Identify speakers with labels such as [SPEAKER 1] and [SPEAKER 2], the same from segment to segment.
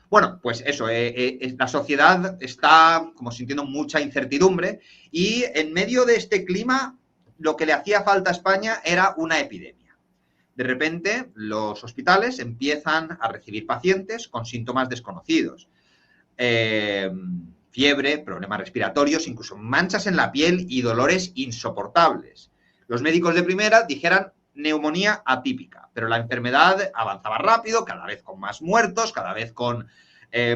[SPEAKER 1] Bueno, pues eso, la sociedad está como sintiendo mucha incertidumbre y en medio de este clima lo que le hacía falta a España era una epidemia. De repente, los hospitales empiezan a recibir pacientes con síntomas desconocidos. Fiebre, problemas respiratorios, incluso manchas en la piel y dolores insoportables. Los médicos de primera dijeran neumonía atípica, pero la enfermedad avanzaba rápido, cada vez con más muertos, cada vez con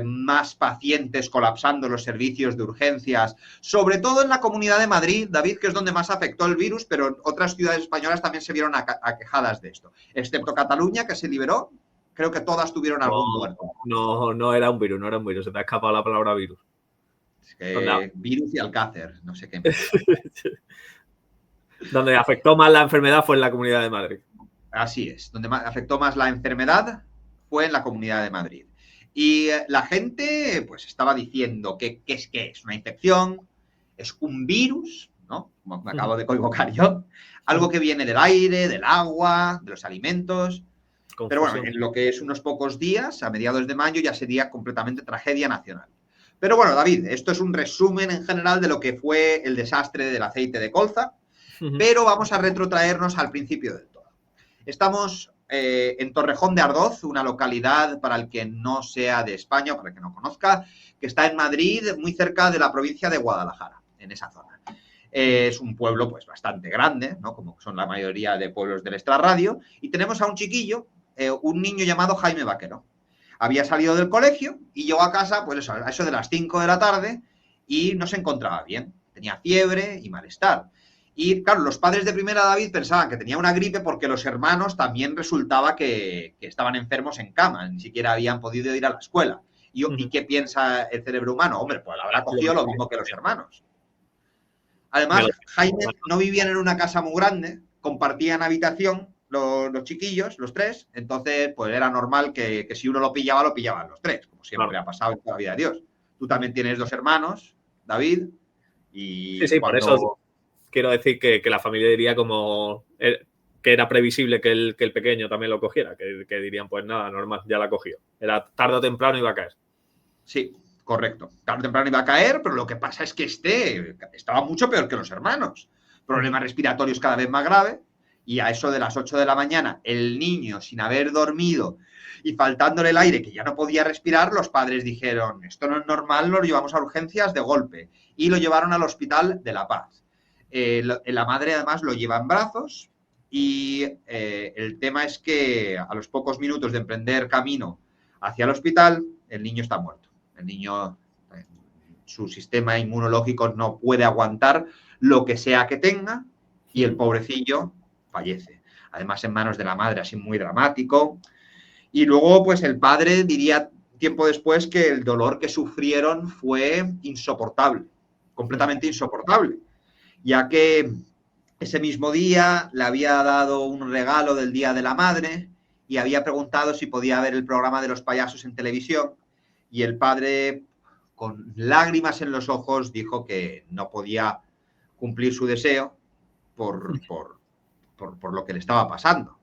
[SPEAKER 1] más pacientes colapsando los servicios de urgencias, sobre todo en la Comunidad de Madrid, David, que es donde más afectó el virus, pero otras ciudades españolas también se vieron aquejadas de esto, excepto Cataluña, que se liberó. Creo que todas tuvieron algún muerto.
[SPEAKER 2] No era un virus, se te ha escapado la palabra virus.
[SPEAKER 1] Es que virus y Alcácer, no sé qué.
[SPEAKER 2] Donde afectó más la enfermedad fue en la Comunidad de Madrid.
[SPEAKER 1] Así es, donde afectó más la enfermedad fue en la Comunidad de Madrid. Y la gente pues estaba diciendo que es una infección, es un virus, ¿no? Como me acabo de equivocar yo, algo que viene del aire, del agua, de los alimentos. Confusión. Pero bueno, en lo que es unos pocos días, a mediados de mayo, ya sería completamente tragedia nacional. Pero bueno, David, esto es un resumen en general de lo que fue el desastre del aceite de colza, pero vamos a retrotraernos al principio del todo. Estamos en Torrejón de Ardoz, una localidad, para el que no sea de España, para el que no conozca, que está en Madrid, muy cerca de la provincia de Guadalajara, en esa zona. Es un pueblo pues bastante grande, ¿no? Como son la mayoría de pueblos del extrarradio, y tenemos a un chiquillo, un niño llamado Jaime Vaquero. Había salido del colegio y llegó a casa pues a eso de las 5 de la tarde y no se encontraba bien. Tenía fiebre y malestar. Y claro, los padres de primera, David, pensaban que tenía una gripe porque los hermanos también resultaba que estaban enfermos en cama, ni siquiera habían podido ir a la escuela. ¿Y qué piensa el cerebro humano? Hombre, pues habrá cogido lo mismo que los hermanos. Además, Jaime no vivían en una casa muy grande, compartían habitación los chiquillos, los tres, entonces pues era normal que si uno lo pillaban los tres, como siempre ha pasado en toda la vida de Dios. Tú también tienes 2 hermanos, David, y
[SPEAKER 2] sí, por eso quiero decir que la familia diría como que era previsible que el pequeño también lo cogiera, que dirían pues nada, normal, ya la cogió. Era tarde o temprano iba a caer.
[SPEAKER 1] Sí, correcto. Tarde o temprano iba a caer, pero lo que pasa es que estaba mucho peor que los hermanos. Problemas respiratorios cada vez más graves. Y a eso de las 8 de la mañana, el niño, sin haber dormido y faltándole el aire, que ya no podía respirar, los padres dijeron, esto no es normal, lo llevamos a urgencias de golpe. Y lo llevaron al Hospital de La Paz. La madre, además, lo lleva en brazos y el tema es que a los pocos minutos de emprender camino hacia el hospital, el niño está muerto. El niño, su sistema inmunológico no puede aguantar lo que sea que tenga y el pobrecillo fallece. Además, en manos de la madre, así muy dramático. Y luego, pues el padre diría tiempo después que el dolor que sufrieron fue insoportable, completamente insoportable, ya que ese mismo día le había dado un regalo del Día de la Madre y había preguntado si podía ver el programa de los payasos en televisión y el padre, con lágrimas en los ojos, dijo que no podía cumplir su deseo por lo que le estaba pasando.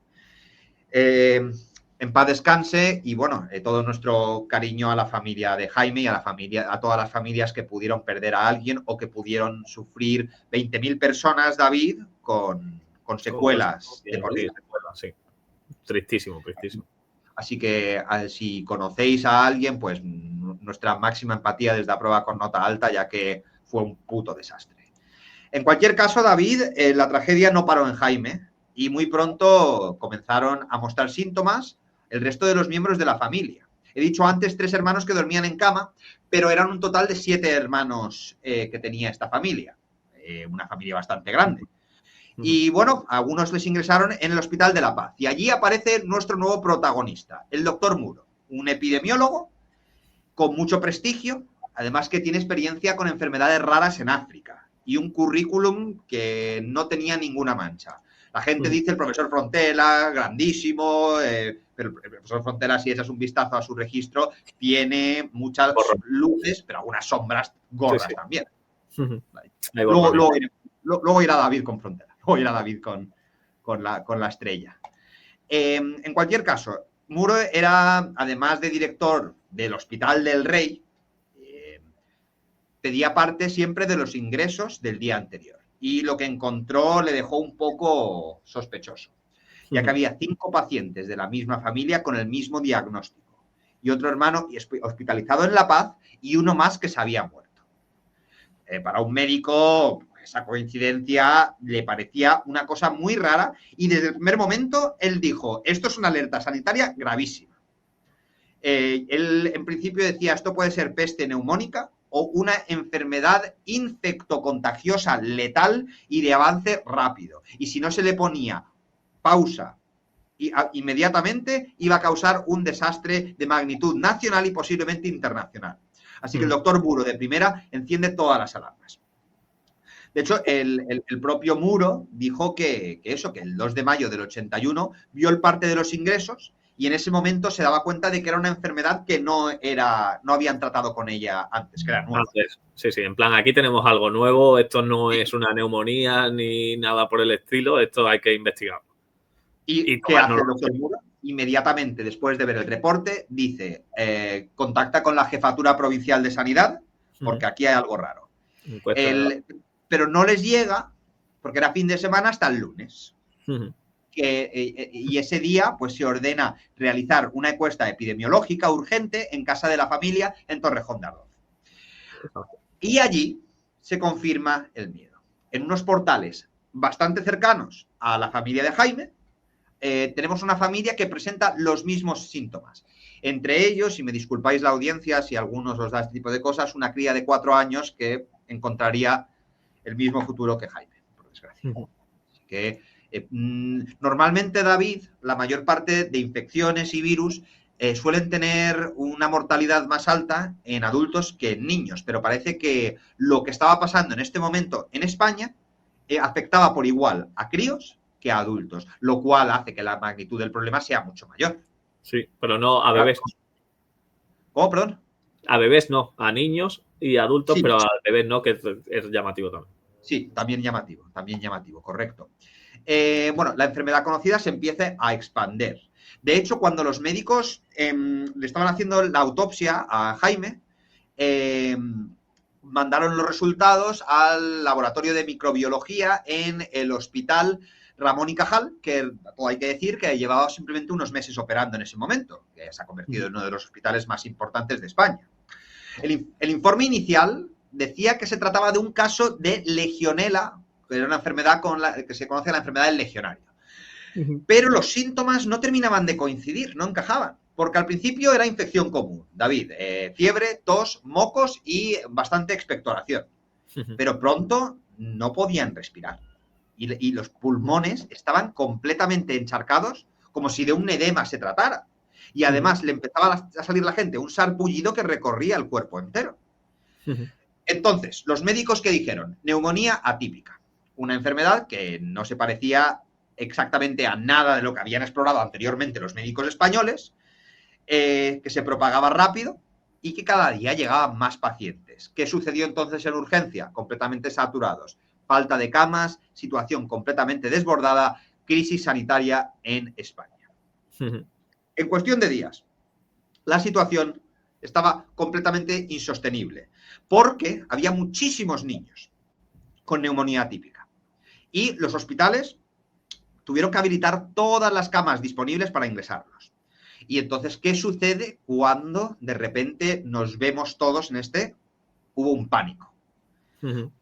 [SPEAKER 1] En paz descanse y bueno, todo nuestro cariño a la familia de Jaime y a todas las familias que pudieron perder a alguien o que pudieron sufrir 20.000 personas, David, con secuelas de por vida.
[SPEAKER 2] Sí. Tristísimo, tristísimo.
[SPEAKER 1] Así que si conocéis a alguien, pues nuestra máxima empatía desde la prueba con nota alta, ya que fue un puto desastre. En cualquier caso, David, la tragedia no paró en Jaime y muy pronto comenzaron a mostrar síntomas el resto de los miembros de la familia. He dicho antes 3 hermanos que dormían en cama, pero eran un total de 7 hermanos que tenía esta familia. Una familia bastante grande. Y bueno, algunos les ingresaron en el Hospital de La Paz. Y allí aparece nuestro nuevo protagonista, el doctor Muro, un epidemiólogo con mucho prestigio, además que tiene experiencia con enfermedades raras en África y un currículum que no tenía ninguna mancha. La gente dice el profesor Frontela, grandísimo, pero el profesor Frontela, si echas un vistazo a su registro, tiene muchas luces, pero algunas sombras gordas también. Luego irá David con Frontera, luego irá David con la estrella. En cualquier caso, Muro era, además de director del Hospital del Rey, pedía parte siempre de los ingresos del día anterior. Y lo que encontró le dejó un poco sospechoso, ya que había 5 pacientes de la misma familia con el mismo diagnóstico y otro hermano hospitalizado en La Paz y uno más que se había muerto. Para un médico, esa coincidencia le parecía una cosa muy rara y desde el primer momento él dijo, esto es una alerta sanitaria gravísima. Él en principio decía, esto puede ser peste neumónica o una enfermedad infectocontagiosa letal y de avance rápido. Y si no se le ponía pausa inmediatamente, iba a causar un desastre de magnitud nacional y posiblemente internacional. Así que el doctor Muro, de primera, enciende todas las alarmas. De hecho, el propio Muro dijo que el 2 de mayo del 81 vio el parte de los ingresos y en ese momento se daba cuenta de que era una enfermedad que no habían tratado con ella antes, que era nueva.
[SPEAKER 2] Sí, en plan, aquí tenemos algo nuevo, esto no es una neumonía ni nada por el estilo, esto hay que investigarlo.
[SPEAKER 1] ¿Y qué hace el doctor Muro? Inmediatamente después de ver el reporte, dice, contacta con la Jefatura Provincial de Sanidad, porque aquí hay algo raro. Pero no les llega, porque era fin de semana, hasta el lunes. Y ese día pues se ordena realizar una encuesta epidemiológica urgente en casa de la familia en Torrejón de Ardoz. Y allí se confirma el miedo. En unos portales bastante cercanos a la familia de Jaime, tenemos una familia que presenta los mismos síntomas. Entre ellos, y me disculpáis la audiencia si a algunos os da este tipo de cosas, una cría de 4 años que encontraría el mismo futuro que Jaime, por desgracia. Así que normalmente, David, la mayor parte de infecciones y virus suelen tener una mortalidad más alta en adultos que en niños, pero parece que lo que estaba pasando en este momento en España afectaba por igual a críos que a adultos, lo cual hace que la magnitud del problema sea mucho mayor.
[SPEAKER 2] Sí, pero no a bebés.
[SPEAKER 1] ¿Cómo, perdón?
[SPEAKER 2] A bebés no, a niños y adultos, sí, pero a bebés no, que es llamativo también.
[SPEAKER 1] Sí, también llamativo, correcto. Bueno, la enfermedad conocida se empieza a expandir. De hecho, cuando los médicos le estaban haciendo la autopsia a Jaime, mandaron los resultados al laboratorio de microbiología en el hospital Ramón y Cajal, que todo hay que decir que llevaba simplemente unos meses operando en ese momento, que se ha convertido en uno de los hospitales más importantes de España. El informe inicial decía que se trataba de un caso de legionela, que era una enfermedad que se conoce la enfermedad del legionario. Pero los síntomas no terminaban de coincidir, no encajaban, porque al principio era infección común, David, fiebre, tos, mocos y bastante expectoración. Pero pronto no podían respirar y los pulmones estaban completamente encharcados, como si de un edema se tratara. Y además le empezaba a salir la gente un sarpullido que recorría el cuerpo entero. Entonces, los médicos, ¿qué dijeron? Neumonía atípica, una enfermedad que no se parecía exactamente a nada de lo que habían explorado anteriormente los médicos españoles, que se propagaba rápido y que cada día llegaban más pacientes. ¿Qué sucedió entonces en urgencia? Completamente saturados, falta de camas, situación completamente desbordada, crisis sanitaria en España. En cuestión de días, la situación estaba completamente insostenible, porque había muchísimos niños con neumonía atípica. Y los hospitales tuvieron que habilitar todas las camas disponibles para ingresarlos. Y entonces, ¿qué sucede cuando de repente nos vemos todos en hubo un pánico?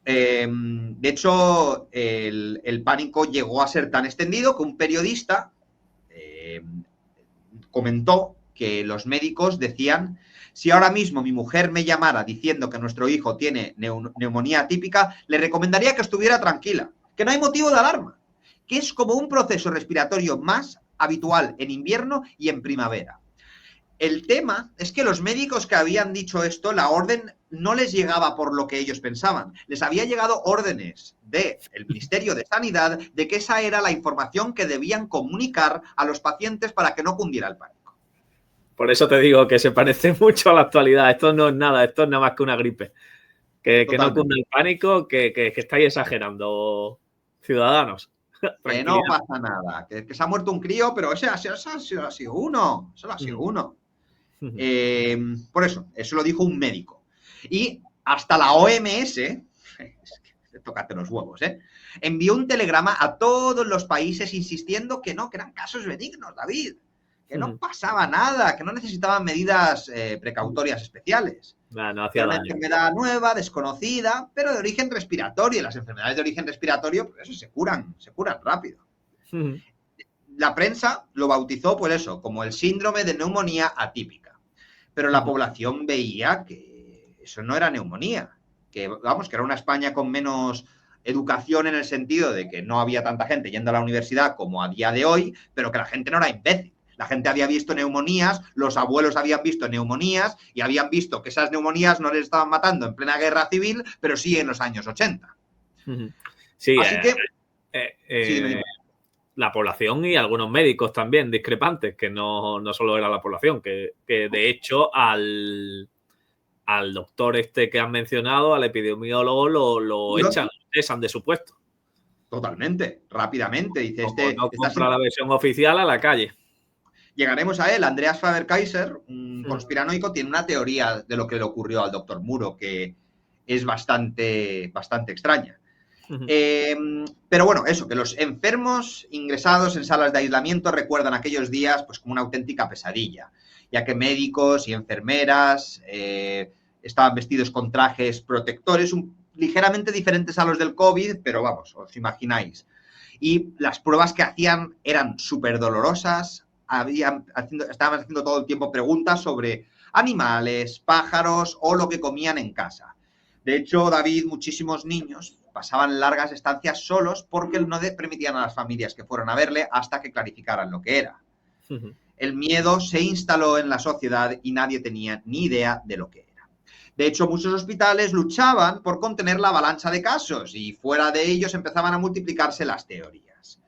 [SPEAKER 1] De hecho, el pánico llegó a ser tan extendido que un periodista comentó que los médicos decían: si ahora mismo mi mujer me llamara diciendo que nuestro hijo tiene neumonía atípica, le recomendaría que estuviera tranquila, que no hay motivo de alarma, que es como un proceso respiratorio más habitual en invierno y en primavera. El tema es que los médicos que habían dicho esto, la orden no les llegaba por lo que ellos pensaban. Les había llegado órdenes del Ministerio de Sanidad de que esa era la información que debían comunicar a los pacientes para que no cundiera el pánico.
[SPEAKER 2] Por eso te digo que se parece mucho a la actualidad. Esto no es nada, esto es nada más que una gripe. Que no cunda el pánico, que estáis exagerando, ciudadanos.
[SPEAKER 1] Que no pasa nada, que se ha muerto un crío, pero ese ha sido uno, solo ha sido uno. Por eso lo dijo un médico. Y hasta la OMS, tócate los huevos, envió un telegrama a todos los países insistiendo que no, que eran casos benignos, David, que no pasaba nada, que no necesitaban medidas precautorias especiales.
[SPEAKER 2] No
[SPEAKER 1] hacía una enfermedad nueva, desconocida, pero de origen respiratorio. Y las enfermedades de origen respiratorio, pues eso, se curan rápido. La prensa lo bautizó, pues eso, como el síndrome de neumonía atípica. Pero la población veía que eso no era neumonía, que era una España con menos educación en el sentido de que no había tanta gente yendo a la universidad como a día de hoy, pero que la gente no era imbécil. La gente había visto neumonías, los abuelos habían visto neumonías y habían visto que esas neumonías no les estaban matando en plena guerra civil, pero sí en los años 80.
[SPEAKER 2] Sí, así que la población y algunos médicos también discrepantes, que no solo era la población, que de hecho al doctor que han mencionado, al epidemiólogo, lo cesan de su puesto.
[SPEAKER 1] Totalmente, rápidamente. Dice,
[SPEAKER 2] no compra la versión oficial, a la calle.
[SPEAKER 1] Llegaremos a él. Andreas Faber-Kaiser, un conspiranoico, tiene una teoría de lo que le ocurrió al doctor Muro, que es bastante extraña. Pero bueno, eso, que los enfermos ingresados en salas de aislamiento recuerdan aquellos días pues como una auténtica pesadilla, ya que médicos y enfermeras estaban vestidos con trajes protectores ligeramente diferentes a los del COVID, pero vamos, os imagináis. Y las pruebas que hacían eran súper dolorosas, estaban haciendo todo el tiempo preguntas sobre animales, pájaros o lo que comían en casa. De hecho, David, muchísimos niños pasaban largas estancias solos porque no permitían a las familias que fueran a verle hasta que clarificaran lo que era. El miedo se instaló en la sociedad y nadie tenía ni idea de lo que era. De hecho, muchos hospitales luchaban por contener la avalancha de casos y fuera de ellos empezaban a multiplicarse las teorías.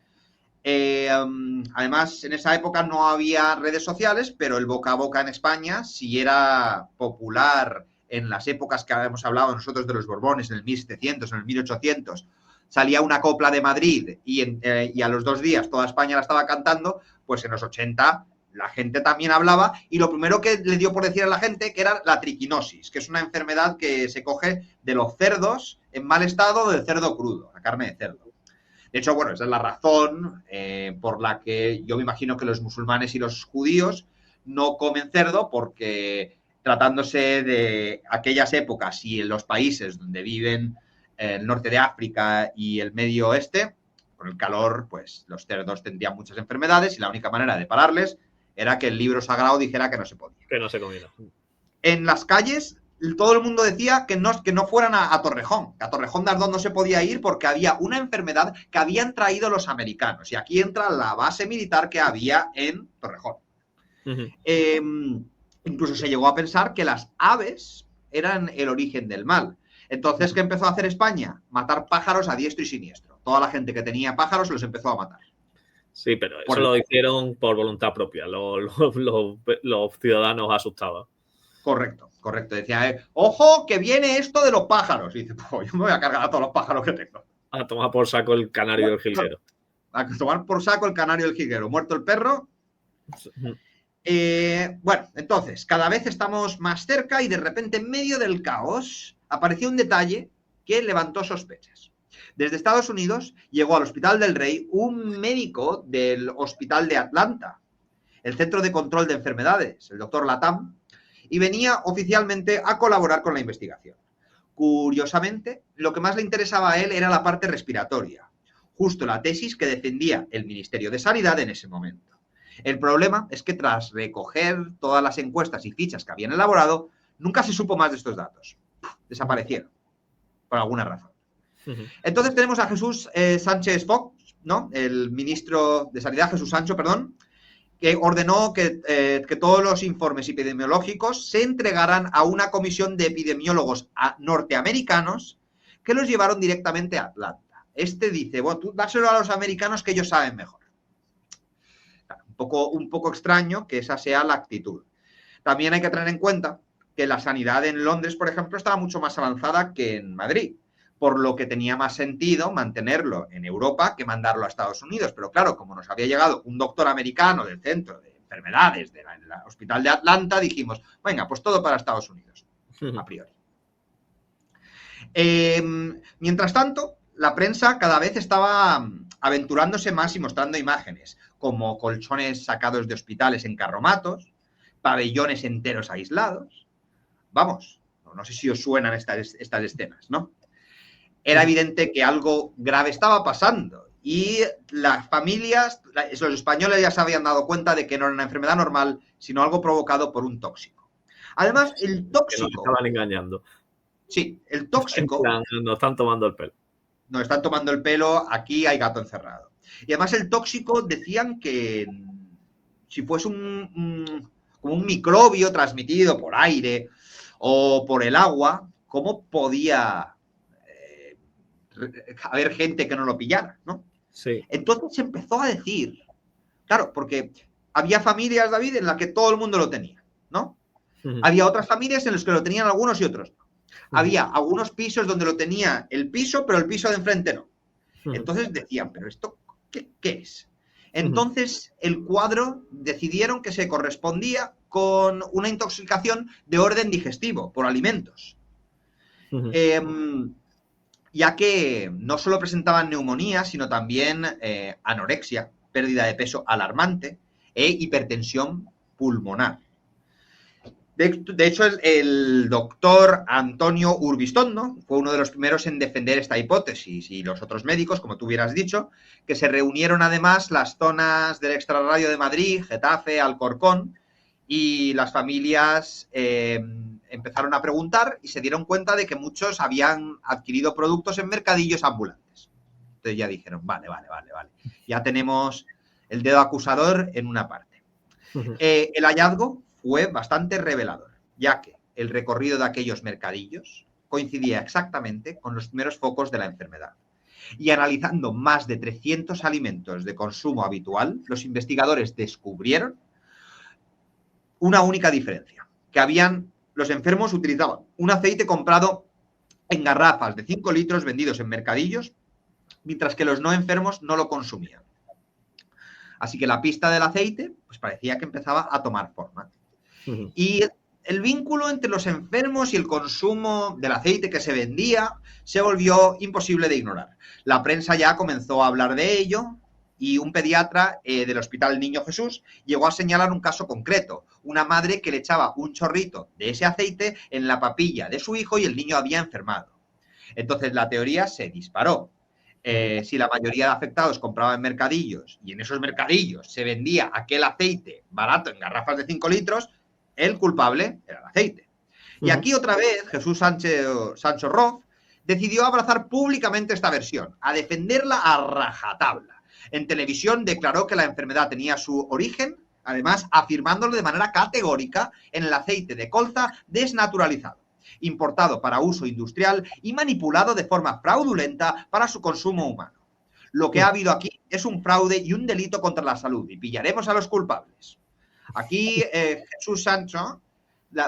[SPEAKER 1] Además, en esa época no había redes sociales, pero el boca a boca en España sí era popular. En las épocas que hemos hablado nosotros de los Borbones, en el 1700, en el 1800, salía una copla de Madrid y a los 2 días toda España la estaba cantando, pues en los 80 la gente también hablaba y lo primero que le dio por decir a la gente que era la triquinosis, que es una enfermedad que se coge de los cerdos en mal estado, del cerdo crudo, la carne de cerdo. De hecho, bueno, esa es la razón por la que yo me imagino que los musulmanes y los judíos no comen cerdo, porque tratándose de aquellas épocas y en los países donde viven el norte de África y el Medio Oeste, con el calor, pues los cerdos tendrían muchas enfermedades y la única manera de pararles era que el libro sagrado dijera que no se podía.
[SPEAKER 2] Que no se comía.
[SPEAKER 1] En las calles todo el mundo decía que no fueran a Torrejón, que a Torrejón de Ardoz no se podía ir porque había una enfermedad que habían traído los americanos. Y aquí entra la base militar que había en Torrejón. Incluso se llegó a pensar que las aves eran el origen del mal. Entonces, ¿qué empezó a hacer España? Matar pájaros a diestro y siniestro. Toda la gente que tenía pájaros los empezó a matar.
[SPEAKER 2] Sí, pero eso lo hicieron por voluntad propia. Los ciudadanos asustaban.
[SPEAKER 1] Correcto. Decía, ojo, que viene esto de los pájaros. Y dice, pues yo me voy a cargar a todos los pájaros que tengo.
[SPEAKER 2] A tomar por saco el canario del jilguero.
[SPEAKER 1] A tomar por saco el canario del jilguero. Muerto el perro. Bueno, entonces, cada vez estamos más cerca y de repente en medio del caos apareció un detalle que levantó sospechas. Desde Estados Unidos llegó al Hospital del Rey un médico del Hospital de Atlanta, el Centro de Control de Enfermedades, el doctor Latam, y venía oficialmente a colaborar con la investigación. Curiosamente, lo que más le interesaba a él era la parte respiratoria, justo la tesis que defendía el Ministerio de Sanidad en ese momento. El problema es que tras recoger todas las encuestas y fichas que habían elaborado, nunca se supo más de estos datos. Desaparecieron, por alguna razón. Entonces tenemos a Jesús Sánchez Fox, ¿no? El ministro de Sanidad, Jesús Sancho, perdón, que ordenó que todos los informes epidemiológicos se entregaran a una comisión de epidemiólogos norteamericanos que los llevaron directamente a Atlanta. Dice, bueno, tú dáselo a los americanos que ellos saben mejor. Un poco extraño que esa sea la actitud. También hay que tener en cuenta que la sanidad en Londres, por ejemplo, estaba mucho más avanzada que en Madrid, por lo que tenía más sentido mantenerlo en Europa que mandarlo a Estados Unidos. Pero claro, como nos había llegado un doctor americano del Centro de Enfermedades del Hospital de Atlanta, dijimos, venga, pues todo para Estados Unidos, a priori. Mientras tanto, la prensa cada vez estaba aventurándose más y mostrando imágenes, como colchones sacados de hospitales en carromatos, pabellones enteros aislados. Vamos, no sé si os suenan estas escenas, ¿no? Era evidente que algo grave estaba pasando y las familias, los españoles ya se habían dado cuenta de que no era una enfermedad normal, sino algo provocado por un tóxico. Además, el tóxico...
[SPEAKER 2] Que nos estaban engañando.
[SPEAKER 1] Sí, el tóxico...
[SPEAKER 2] Nos están tomando el pelo.
[SPEAKER 1] Nos están tomando el pelo, aquí hay gato encerrado. Y además el tóxico decían que si fuese como un microbio transmitido por aire o por el agua, ¿cómo podía haber gente que no lo pillara, ¿no?
[SPEAKER 2] Sí.
[SPEAKER 1] Entonces se empezó a decir, claro, porque había familias, David, en las que todo el mundo lo tenía, ¿no? Había otras familias en las que lo tenían algunos y otros no. Había algunos pisos donde lo tenía el piso, pero el piso de enfrente no. Entonces decían, ¿pero esto qué es? Entonces el cuadro decidieron que se correspondía con una intoxicación de orden digestivo por alimentos. Ya que no solo presentaban neumonía, sino también anorexia, pérdida de peso alarmante e hipertensión pulmonar. De hecho, el doctor Antonio Urbistondo fue uno de los primeros en defender esta hipótesis y los otros médicos, como tú hubieras dicho, que se reunieron además las zonas del extrarradio de Madrid, Getafe, Alcorcón, y las familias empezaron a preguntar y se dieron cuenta de que muchos habían adquirido productos en mercadillos ambulantes. Entonces ya dijeron, vale. Ya tenemos el dedo acusador en una parte. El hallazgo fue bastante revelador, ya que el recorrido de aquellos mercadillos coincidía exactamente con los primeros focos de la enfermedad. Y analizando más de 300 alimentos de consumo habitual, los investigadores descubrieron una única diferencia, que los enfermos utilizaban un aceite comprado en garrafas de 5 litros vendidos en mercadillos, mientras que los no enfermos no lo consumían. Así que la pista del aceite pues parecía que empezaba a tomar forma. Y el vínculo entre los enfermos y el consumo del aceite que se vendía se volvió imposible de ignorar. La prensa ya comenzó a hablar de ello y un pediatra del Hospital Niño Jesús llegó a señalar un caso concreto. Una madre que le echaba un chorrito de ese aceite en la papilla de su hijo y el niño había enfermado. Entonces la teoría se disparó. Si la mayoría de afectados compraban en mercadillos y en esos mercadillos se vendía aquel aceite barato en garrafas de 5 litros, el culpable era el aceite. Y aquí otra vez Jesús Sancho Roth decidió abrazar públicamente esta versión, a defenderla a rajatabla. En televisión declaró que la enfermedad tenía su origen, además afirmándolo de manera categórica en el aceite de colza desnaturalizado, importado para uso industrial y manipulado de forma fraudulenta para su consumo humano. Lo que ha habido aquí es un fraude y un delito contra la salud y pillaremos a los culpables. Aquí Jesús Sancho,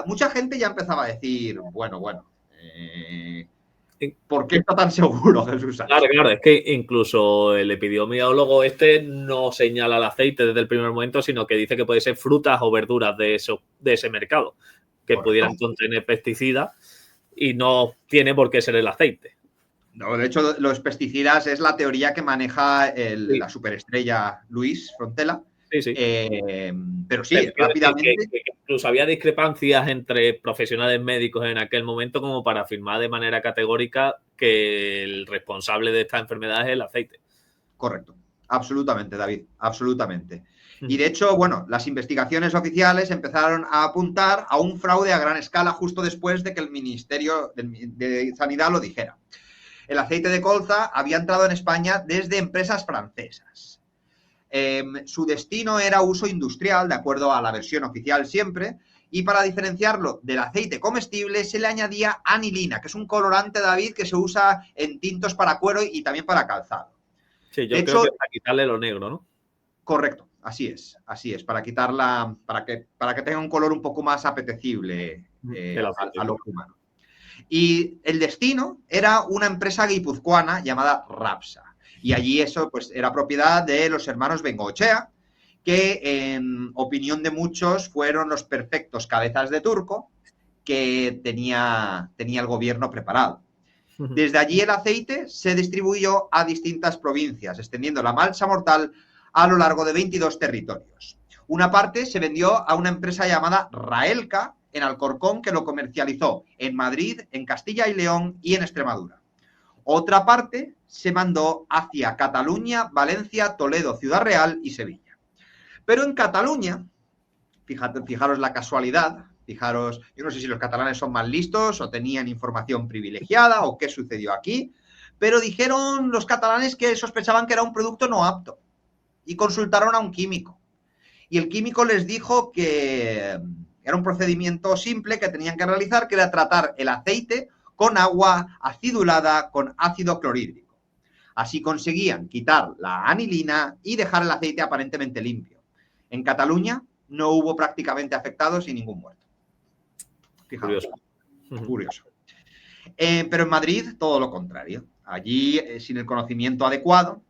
[SPEAKER 1] mucha gente ya empezaba a decir, bueno, ¿por qué está tan seguro Jesús Sancho?
[SPEAKER 2] Claro, es que incluso el epidemiólogo no señala el aceite desde el primer momento, sino que dice que puede ser frutas o verduras de ese mercado, que correcto, pudieran contener pesticidas y no tiene por qué ser el aceite.
[SPEAKER 1] No, de hecho, los pesticidas es la teoría que maneja la superestrella Luis Frontela.
[SPEAKER 2] Sí.
[SPEAKER 1] Pero sí, rápidamente.
[SPEAKER 2] Que incluso había discrepancias entre profesionales médicos en aquel momento como para afirmar de manera categórica que el responsable de esta enfermedad es el aceite.
[SPEAKER 1] Correcto. Absolutamente, David. Absolutamente. Y de hecho, bueno, las investigaciones oficiales empezaron a apuntar a un fraude a gran escala justo después de que el Ministerio de Sanidad lo dijera. El aceite de colza había entrado en España desde empresas francesas. Su destino era uso industrial, de acuerdo a la versión oficial siempre, y para diferenciarlo del aceite comestible se le añadía anilina, que es un colorante, David, que se usa en tintos para cuero y también para calzado.
[SPEAKER 2] Sí, yo creo que para quitarle lo negro, ¿no?
[SPEAKER 1] Correcto, así es, para quitarla, para que tenga un color un poco más apetecible al ojo humano. Y el destino era una empresa guipuzcoana llamada Rapsa. Y allí eso pues era propiedad de los hermanos Bengoechea, que en opinión de muchos fueron los perfectos cabezas de turco que tenía el gobierno preparado. Desde allí el aceite se distribuyó a distintas provincias, extendiendo la marcha mortal a lo largo de 22 territorios. Una parte se vendió a una empresa llamada Raelca en Alcorcón, que lo comercializó en Madrid, en Castilla y León y en Extremadura. Otra parte se mandó hacia Cataluña, Valencia, Toledo, Ciudad Real y Sevilla. Pero en Cataluña, fijaros la casualidad, fijaros, yo no sé si los catalanes son más listos o tenían información privilegiada o qué sucedió aquí, pero dijeron los catalanes que sospechaban que era un producto no apto y consultaron a un químico. Y el químico les dijo que era un procedimiento simple que tenían que realizar, que era tratar el aceite con agua acidulada con ácido clorhídrico. Así conseguían quitar la anilina y dejar el aceite aparentemente limpio. En Cataluña no hubo prácticamente afectados y ningún muerto. Fijaos. Curioso. Pero en Madrid todo lo contrario. Allí, sin el conocimiento adecuado,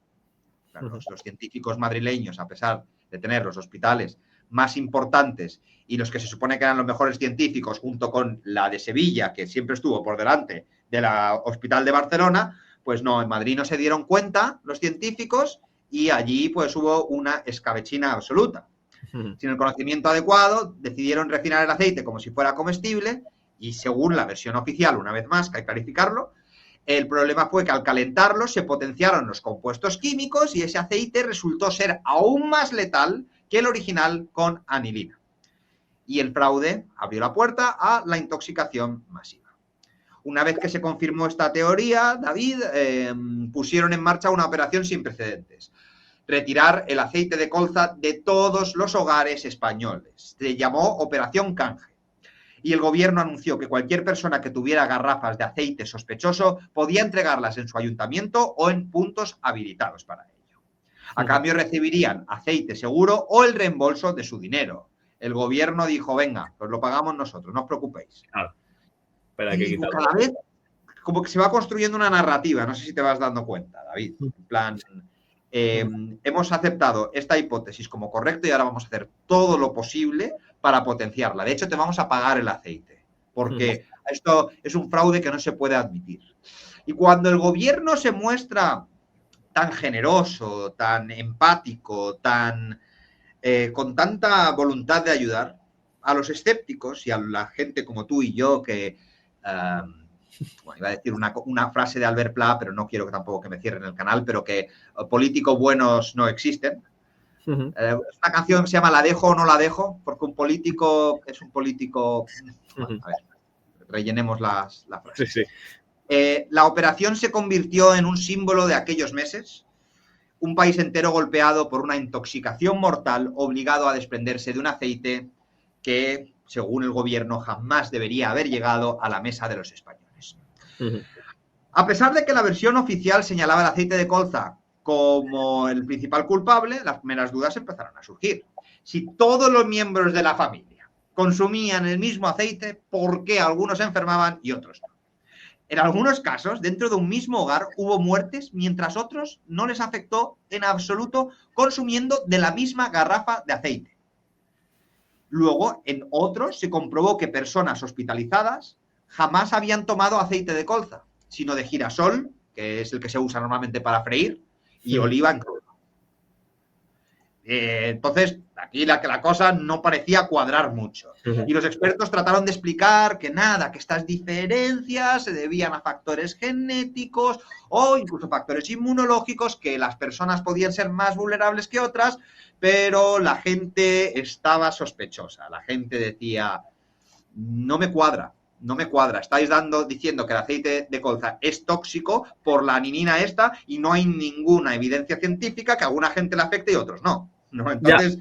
[SPEAKER 1] los científicos madrileños, a pesar de tener los hospitales más importantes y los que se supone que eran los mejores científicos, junto con la de Sevilla, que siempre estuvo por delante del Hospital de Barcelona, pues no, en Madrid no se dieron cuenta los científicos y allí pues hubo una escabechina absoluta. Sin el conocimiento adecuado, decidieron refinar el aceite como si fuera comestible y según la versión oficial, una vez más, que hay que clarificarlo, el problema fue que al calentarlo se potenciaron los compuestos químicos y ese aceite resultó ser aún más letal que el original con anilina. Y el fraude abrió la puerta a la intoxicación masiva. Una vez que se confirmó esta teoría, David, pusieron en marcha una operación sin precedentes. Retirar el aceite de colza de todos los hogares españoles. Se llamó Operación Canje. Y el gobierno anunció que cualquier persona que tuviera garrafas de aceite sospechoso podía entregarlas en su ayuntamiento o en puntos habilitados para ello. A cambio recibirían aceite seguro o el reembolso de su dinero. El gobierno dijo, venga, pues lo pagamos nosotros, no os preocupéis.
[SPEAKER 2] Claro. Pero hay que quitarlo.
[SPEAKER 1] Cada vez como que se va construyendo una narrativa, no sé si te vas dando cuenta, David. En plan, hemos aceptado esta hipótesis como correcto y ahora vamos a hacer todo lo posible para potenciarla. De hecho, te vamos a pagar el aceite, porque esto es un fraude que no se puede admitir. Y cuando el gobierno se muestra tan generoso, tan empático, con tanta voluntad de ayudar a los escépticos y a la gente como tú y yo que... bueno, iba a decir una frase de Albert Pla, pero no quiero que tampoco que me cierren el canal, pero que políticos buenos no existen. Una canción que se llama La dejo o no la dejo, porque un político es un político... Bueno, a ver, rellenemos la frase.
[SPEAKER 2] Sí.
[SPEAKER 1] La operación se convirtió en un símbolo de aquellos meses. Un país entero golpeado por una intoxicación mortal, obligado a desprenderse de un aceite que, según el gobierno, jamás debería haber llegado a la mesa de los españoles. A pesar de que la versión oficial señalaba el aceite de colza como el principal culpable, las primeras dudas empezaron a surgir. Si todos los miembros de la familia consumían el mismo aceite, ¿por qué algunos se enfermaban y otros no? En algunos casos, dentro de un mismo hogar, hubo muertes, mientras otros no les afectó en absoluto consumiendo de la misma garrafa de aceite. Luego, en otros se comprobó que personas hospitalizadas jamás habían tomado aceite de colza, sino de girasol, que es el que se usa normalmente para freír, y oliva en crudo. Entonces, aquí la cosa no parecía cuadrar mucho. Y los expertos trataron de explicar que nada, que estas diferencias se debían a factores genéticos o incluso factores inmunológicos, que las personas podían ser más vulnerables que otras, pero la gente estaba sospechosa. La gente decía, no me cuadra. Estáis diciendo que el aceite de colza es tóxico por la anilina esta y no hay ninguna evidencia científica que a alguna gente le afecte y a otros no. Entonces...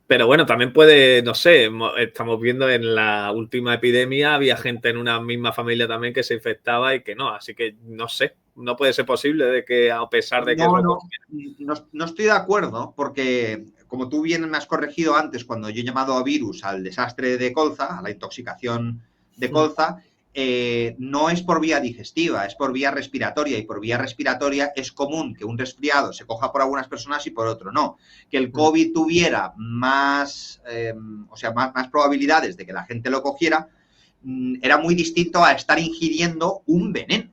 [SPEAKER 2] Pero bueno, también puede, no sé, estamos viendo en la última epidemia había gente en una misma familia también que se infectaba y que no, así que no sé, no puede ser posible de que a pesar de que...
[SPEAKER 1] No estoy de acuerdo porque, como tú bien me has corregido antes cuando yo he llamado a virus al desastre de colza, a la intoxicación de colza, no es por vía digestiva, es por vía respiratoria, y por vía respiratoria es común que un resfriado se coja por algunas personas y por otro no. Que el COVID tuviera más probabilidades de que la gente lo cogiera, era muy distinto a estar ingiriendo un veneno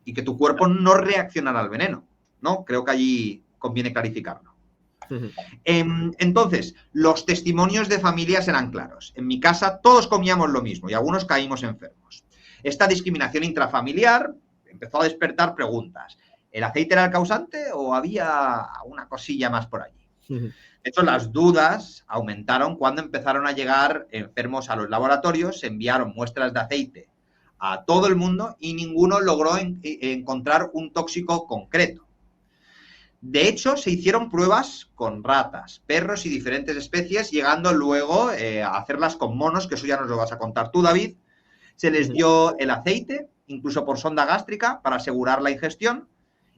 [SPEAKER 1] y que tu cuerpo no reaccionara al veneno, ¿no? Creo que allí conviene clarificarlo. Entonces, los testimonios de familias eran claros. En mi casa todos comíamos lo mismo y algunos caímos enfermos. Esta discriminación intrafamiliar empezó a despertar preguntas. ¿El aceite era el causante o había una cosilla más por allí? De hecho, las dudas aumentaron cuando empezaron a llegar enfermos a los laboratorios, se enviaron muestras de aceite a todo el mundo y ninguno logró encontrar un tóxico concreto. De hecho, se hicieron pruebas con ratas, perros y diferentes especies, llegando luego a hacerlas con monos, que eso ya nos lo vas a contar tú, David. Se les dio el aceite, incluso por sonda gástrica, para asegurar la ingestión,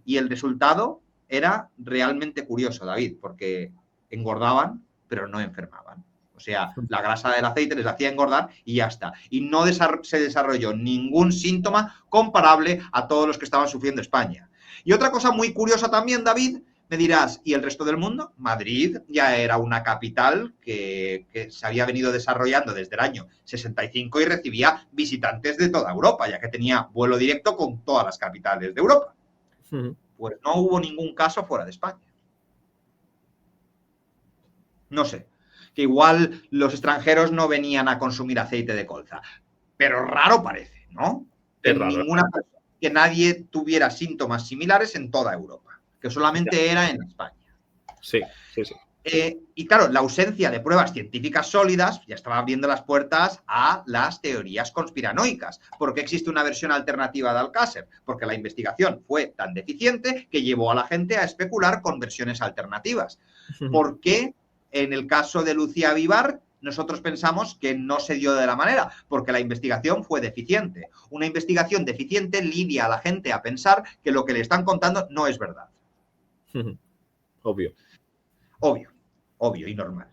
[SPEAKER 1] y el resultado era realmente curioso, David, porque engordaban, pero no enfermaban. O sea, la grasa del aceite les hacía engordar y ya está. Y no se desarrolló ningún síntoma comparable a todos los que estaban sufriendo España. Y otra cosa muy curiosa también, David, me dirás, ¿y el resto del mundo? Madrid ya era una capital que se había venido desarrollando desde el año 65 y recibía visitantes de toda Europa, ya que tenía vuelo directo con todas las capitales de Europa. Pues no hubo ningún caso fuera de España. No sé, que igual los extranjeros no venían a consumir aceite de colza, pero raro parece, ¿no?
[SPEAKER 2] Es raro.
[SPEAKER 1] Que nadie tuviera síntomas similares en toda Europa, que solamente era en España.
[SPEAKER 2] Sí.
[SPEAKER 1] Y claro, la ausencia de pruebas científicas sólidas ya estaba abriendo las puertas a las teorías conspiranoicas. ¿Por qué existe una versión alternativa de Alcácer? Porque la investigación fue tan deficiente que llevó a la gente a especular con versiones alternativas. ¿Por qué en el caso de Lucía Vivar nosotros pensamos que no se dio de la manera? Porque la investigación fue deficiente. Una investigación deficiente lidia a la gente a pensar que lo que le están contando no es verdad.
[SPEAKER 2] Obvio y normal.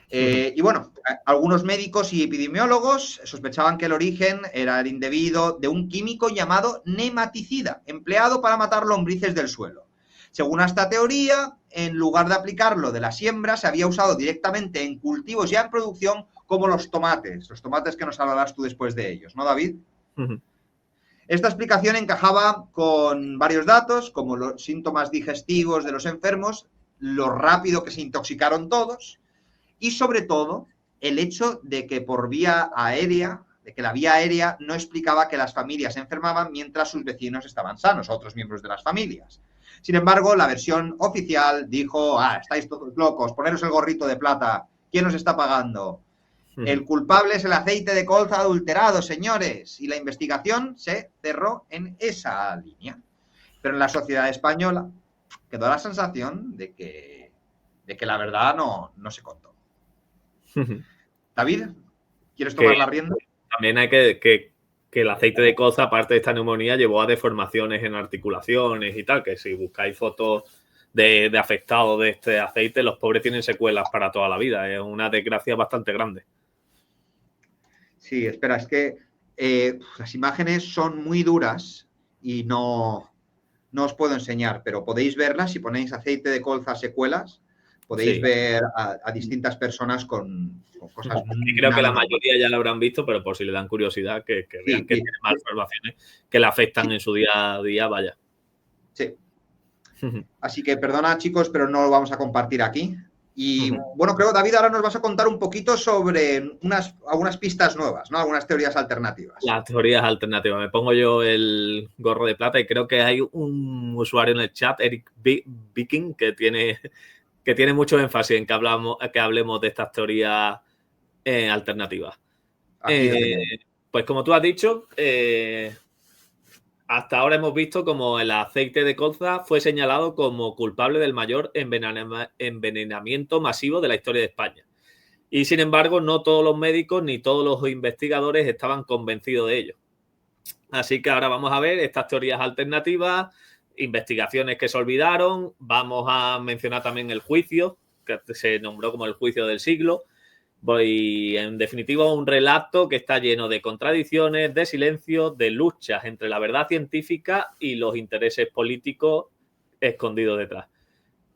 [SPEAKER 1] Y bueno, algunos médicos y epidemiólogos sospechaban que el origen era el indebido de un químico llamado nematicida, empleado para matar lombrices del suelo. Según esta teoría, en lugar de aplicarlo de la siembra, se había usado directamente en cultivos ya en producción, como los tomates que nos hablarás tú después de ellos, ¿no, David? Esta explicación encajaba con varios datos, como los síntomas digestivos de los enfermos, lo rápido que se intoxicaron todos y, sobre todo, el hecho de que la vía aérea no explicaba que las familias se enfermaban mientras sus vecinos estaban sanos, otros miembros de las familias. Sin embargo, la versión oficial dijo, estáis todos locos, poneros el gorrito de plata, ¿quién os está pagando? El culpable es el aceite de colza adulterado, señores, y la investigación se cerró en esa línea. Pero en la sociedad española quedó la sensación de que la verdad no se contó. David, ¿quieres tomar la rienda?
[SPEAKER 2] También hay que el aceite de colza, aparte de esta neumonía, llevó a deformaciones en articulaciones y tal, que si buscáis fotos de afectados de este aceite, los pobres tienen secuelas para toda la vida. Es una desgracia bastante grande.
[SPEAKER 1] Sí, espera, es que las imágenes son muy duras y no os puedo enseñar, pero podéis verlas si ponéis aceite de colza secuelas. Podéis ver a distintas personas con cosas muy...
[SPEAKER 2] Creo que la mayoría ya lo habrán visto, pero por si le dan curiosidad, que vean que tiene malformaciones que le afectan en su día a día, vaya.
[SPEAKER 1] Sí. Así que perdona, chicos, pero no lo vamos a compartir aquí. Y bueno, creo, David, ahora nos vas a contar un poquito sobre algunas pistas nuevas, ¿no? Algunas teorías alternativas.
[SPEAKER 2] Las teorías alternativas. Me pongo yo el gorro de plata y creo que hay un usuario en el chat, Eric Viking, que tiene mucho énfasis en que hablemos de estas teorías alternativas. Pues como tú has dicho, hasta ahora hemos visto como el aceite de colza fue señalado como culpable del mayor envenenamiento masivo de la historia de España. Y sin embargo, no todos los médicos ni todos los investigadores estaban convencidos de ello. Así que ahora vamos a ver estas teorías alternativas, investigaciones que se olvidaron. Vamos a mencionar también el juicio, que se nombró como el juicio del siglo. Y en definitiva, un relato que está lleno de contradicciones, de silencios, de luchas entre la verdad científica y los intereses políticos escondidos detrás.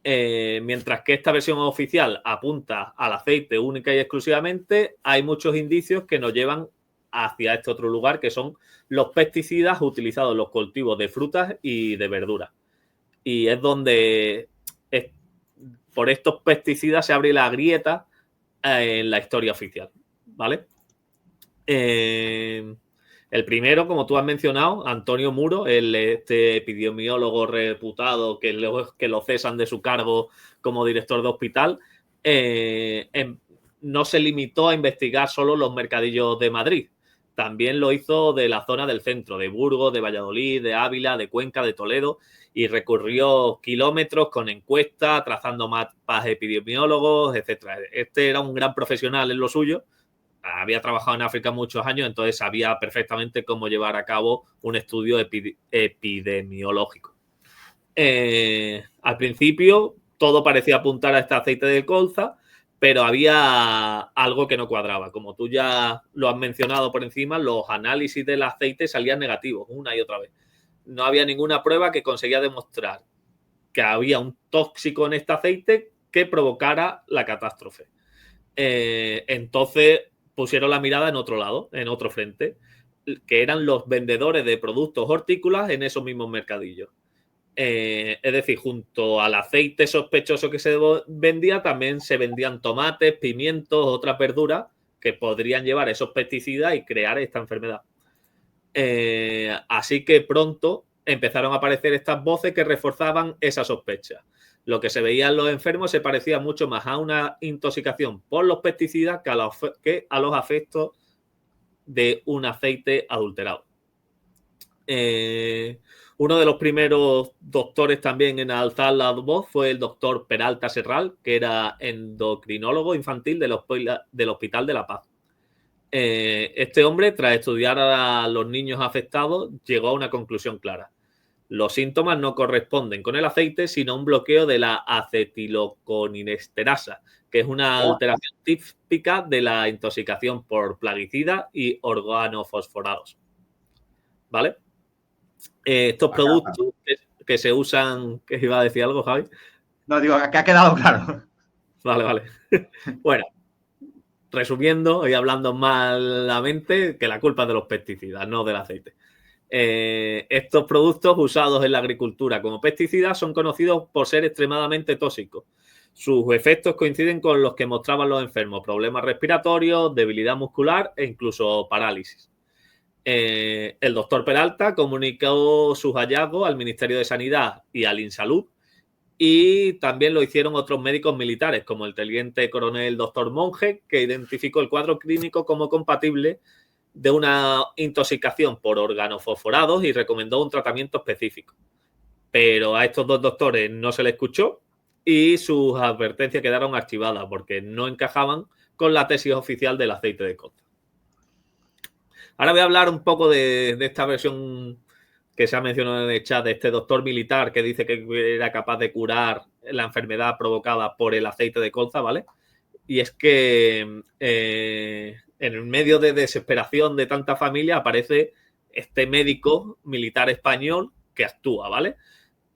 [SPEAKER 2] Mientras que esta versión oficial apunta al aceite única y exclusivamente, hay muchos indicios que nos llevan hacia este otro lugar, que son los pesticidas utilizados en los cultivos de frutas y de verduras. Y es donde por estos pesticidas se abre la grieta en la historia oficial, ¿vale? El primero, como tú has mencionado, Antonio Muro, este epidemiólogo reputado que lo cesan de su cargo como director de hospital, no se limitó a investigar solo los mercadillos de Madrid. También lo hizo de la zona del centro, de Burgos, de Valladolid, de Ávila, de Cuenca, de Toledo, y recorrió kilómetros con encuestas, trazando mapas epidemiólogos, etc. Este era un gran profesional en lo suyo. Había trabajado en África muchos años, entonces sabía perfectamente cómo llevar a cabo un estudio epidemiológico. Al principio todo parecía apuntar a este aceite de colza, pero había algo que no cuadraba. Como tú ya lo has mencionado por encima, los análisis del aceite salían negativos una y otra vez. No había ninguna prueba que conseguía demostrar que había un tóxico en este aceite que provocara la catástrofe. Entonces pusieron la mirada en otro lado, en otro frente, que eran los vendedores de productos hortícolas en esos mismos mercadillos. Es decir, junto al aceite sospechoso que se vendía, también se vendían tomates, pimientos, otras verduras que podrían llevar esos pesticidas y crear esta enfermedad. Así que pronto empezaron a aparecer estas voces que reforzaban esa sospecha. Lo que se veía en los enfermos se parecía mucho más a una intoxicación por los pesticidas que a los efectos de un aceite adulterado. Uno de los primeros doctores también en alzar la voz fue el doctor Peralta Serral, que era endocrinólogo infantil del Hospital de la Paz. Este hombre, tras estudiar a los niños afectados, llegó a una conclusión clara. Los síntomas no corresponden con el aceite, sino un bloqueo de la acetilcolinesterasa, que es una alteración típica de la intoxicación por plaguicidas y organofosforados. ¿Vale? Estos productos que se usan... ¿Qué iba a decir algo, Javi?
[SPEAKER 1] No, digo, que ha quedado claro.
[SPEAKER 2] Vale. Bueno, resumiendo y hablando malamente, que la culpa es de los pesticidas, no del aceite. Estos productos usados en la agricultura como pesticidas son conocidos por ser extremadamente tóxicos. Sus efectos coinciden con los que mostraban los enfermos: problemas respiratorios, debilidad muscular e incluso parálisis. El doctor Peralta comunicó sus hallazgos al Ministerio de Sanidad y al INSalud, y también lo hicieron otros médicos militares, como el teniente coronel doctor Monge, que identificó el cuadro clínico como compatible de una intoxicación por organofosforados y recomendó un tratamiento específico. Pero a estos dos doctores no se les escuchó y sus advertencias quedaron archivadas porque no encajaban con la tesis oficial del aceite de colza. Ahora voy a hablar un poco de esta versión que se ha mencionado en el chat, de este doctor militar que dice que era capaz de curar la enfermedad provocada por el aceite de colza, ¿vale? Y es que en el medio de desesperación de tanta familia aparece este médico militar español que actúa, ¿vale?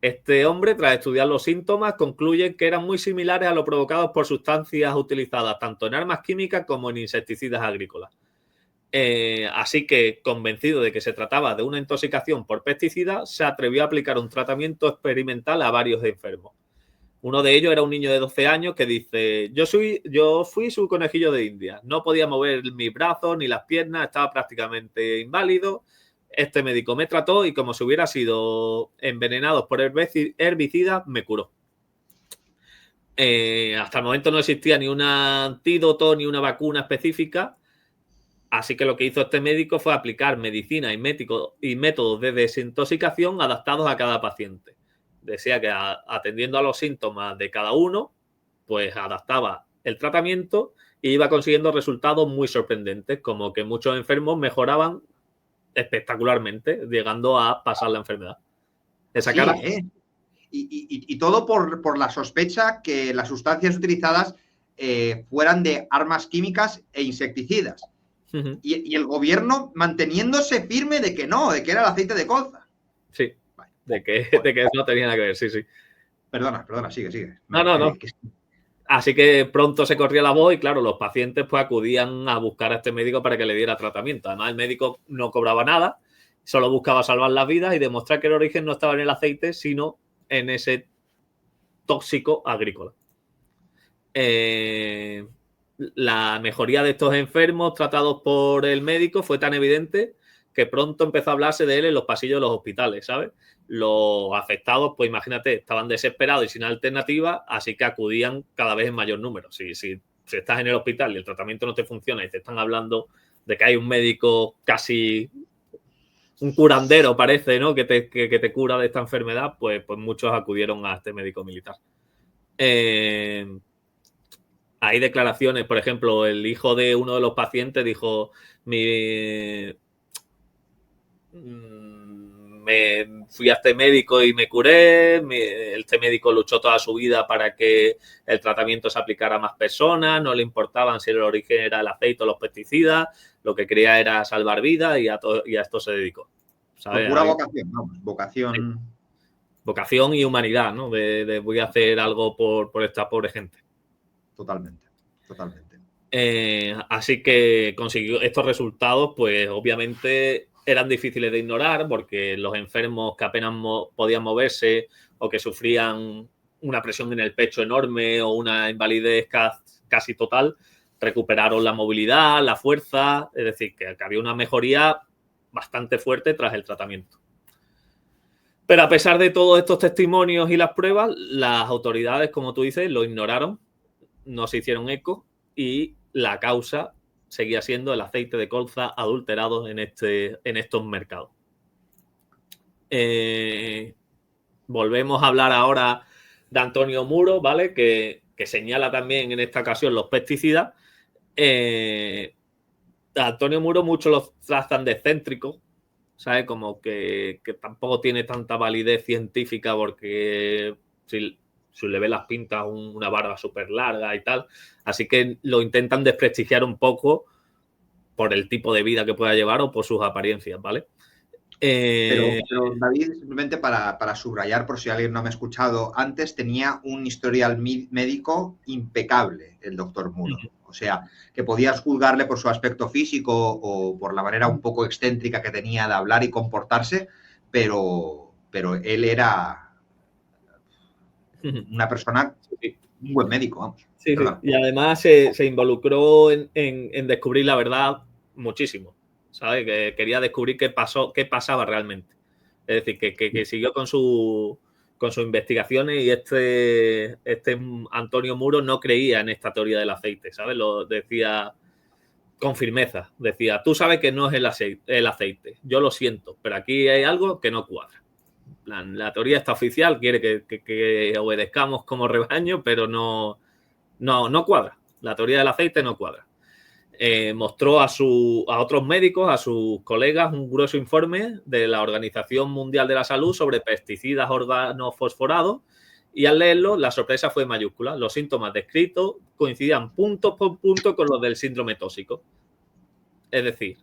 [SPEAKER 2] Este hombre, tras estudiar los síntomas, concluye que eran muy similares a los provocados por sustancias utilizadas tanto en armas químicas como en insecticidas agrícolas. Así que, convencido de que se trataba de una intoxicación por pesticidas, se atrevió a aplicar un tratamiento experimental a varios enfermos. Uno de ellos era un niño de 12 años que dice: yo fui su conejillo de India, no podía mover mis brazos ni las piernas, estaba prácticamente inválido. Este médico me trató y, como si hubiera sido envenenado por herbicidas, me curó. Hasta el momento no existía ni un antídoto ni una vacuna específica. Así que lo que hizo este médico fue aplicar medicina y métodos de desintoxicación adaptados a cada paciente. Decía que atendiendo a los síntomas de cada uno, pues adaptaba el tratamiento y iba consiguiendo resultados muy sorprendentes, como que muchos enfermos mejoraban espectacularmente, llegando a pasar la enfermedad. Esa cara.
[SPEAKER 1] Y todo por la sospecha que las sustancias utilizadas fueran de armas químicas e insecticidas. Y el gobierno manteniéndose firme de que no, de que era el aceite de colza.
[SPEAKER 2] Sí, vale. de que no tenía nada que ver, sí.
[SPEAKER 1] Perdona, sigue.
[SPEAKER 2] No. Así que pronto se corría la voz y, claro, los pacientes pues acudían a buscar a este médico para que le diera tratamiento. Además, el médico no cobraba nada, solo buscaba salvar las vidas y demostrar que el origen no estaba en el aceite, sino en ese tóxico agrícola. La mejoría de estos enfermos tratados por el médico fue tan evidente que pronto empezó a hablarse de él en los pasillos de los hospitales, ¿sabes? Los afectados, pues imagínate, estaban desesperados y sin alternativa, así que acudían cada vez en mayor número. Si estás en el hospital y el tratamiento no te funciona y te están hablando de que hay un médico casi un curandero, parece, ¿no? Que te cura de esta enfermedad, pues muchos acudieron a este médico militar. Hay declaraciones, por ejemplo, el hijo de uno de los pacientes dijo, me fui a este médico y me curé, este médico luchó toda su vida para que el tratamiento se aplicara a más personas, no le importaban si el origen era el aceite o los pesticidas, lo que quería era salvar vidas y a esto se dedicó.
[SPEAKER 1] ¿Sabes? Pura vocación, vamos, vocación.
[SPEAKER 2] Sí. Vocación y humanidad, ¿no? De voy a hacer algo por esta pobre gente.
[SPEAKER 1] Totalmente.
[SPEAKER 2] Así que consiguió estos resultados, pues obviamente eran difíciles de ignorar porque los enfermos que apenas podían moverse o que sufrían una presión en el pecho enorme o una invalidez casi total, recuperaron la movilidad, la fuerza, es decir, que había una mejoría bastante fuerte tras el tratamiento. Pero a pesar de todos estos testimonios y las pruebas, las autoridades, como tú dices, lo ignoraron, no se hicieron eco y la causa seguía siendo el aceite de colza adulterado en estos mercados. Volvemos a hablar ahora de Antonio Muro, ¿vale? Que señala también en esta ocasión los pesticidas. Antonio Muro muchos los tratan de excéntricos, ¿sabes? Como que tampoco tiene tanta validez científica porque si le ve las pintas una barba súper larga y tal. Así que lo intentan desprestigiar un poco por el tipo de vida que pueda llevar o por sus apariencias, ¿vale?
[SPEAKER 1] Pero David, simplemente para subrayar, por si alguien no me ha escuchado, antes tenía un historial médico impecable el doctor Muro. O sea, que podías juzgarle por su aspecto físico o por la manera un poco excéntrica que tenía de hablar y comportarse, pero él era una persona, un buen médico, vamos.
[SPEAKER 2] Sí. Y además se involucró en descubrir la verdad muchísimo, ¿sabes? Que quería descubrir qué pasaba realmente. Es decir, que siguió con sus investigaciones y este Antonio Muro no creía en esta teoría del aceite, ¿sabes? Lo decía con firmeza. Decía, tú sabes que no es el aceite. Yo lo siento, pero aquí hay algo que no cuadra. La teoría está oficial, quiere que obedezcamos como rebaño, pero no cuadra. La teoría del aceite no cuadra. Mostró a otros médicos, a sus colegas, un grueso informe de la Organización Mundial de la Salud sobre pesticidas organofosforados y al leerlo la sorpresa fue mayúscula. Los síntomas descritos coincidían punto por punto con los del síndrome tóxico. Es decir,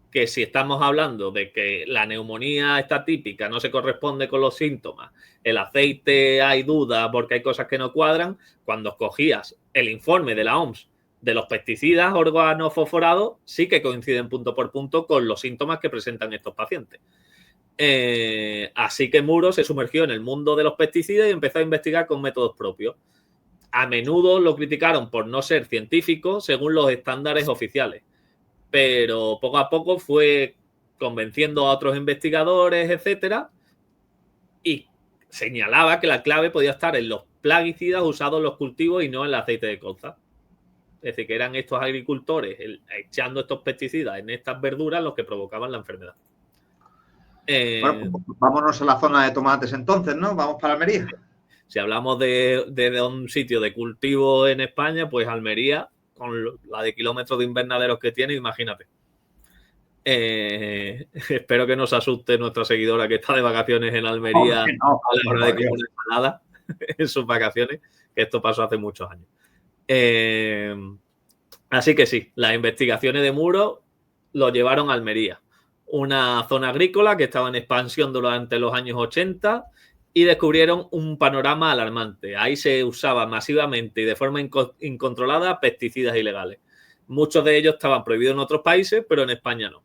[SPEAKER 2] que si estamos hablando de que la neumonía está típica, no se corresponde con los síntomas, el aceite hay duda porque hay cosas que no cuadran, cuando cogías el informe de la OMS de los pesticidas organofosforados, sí que coinciden punto por punto con los síntomas que presentan estos pacientes. Así que Muro se sumergió en el mundo de los pesticidas y empezó a investigar con métodos propios. A menudo lo criticaron por no ser científico según los estándares oficiales, pero poco a poco fue convenciendo a otros investigadores, etcétera, y señalaba que la clave podía estar en los plaguicidas usados en los cultivos y no en el aceite de colza. Es decir, que eran estos agricultores echando estos pesticidas en estas verduras los que provocaban la enfermedad.
[SPEAKER 1] Bueno, pues vámonos a la zona de tomates entonces, ¿no? Vamos para Almería.
[SPEAKER 2] Si hablamos de un sitio de cultivo en España, pues Almería, con la de kilómetros de invernaderos que tiene, imagínate. Espero que no se asuste nuestra seguidora que está de vacaciones en Almería a la hora de comer una ensalada en sus vacaciones, que esto pasó hace muchos años. Así que sí, las investigaciones de Muro lo llevaron a Almería, una zona agrícola que estaba en expansión durante los años 80 y descubrieron un panorama alarmante. Ahí se usaban masivamente y de forma incontrolada pesticidas ilegales. Muchos de ellos estaban prohibidos en otros países, pero en España no.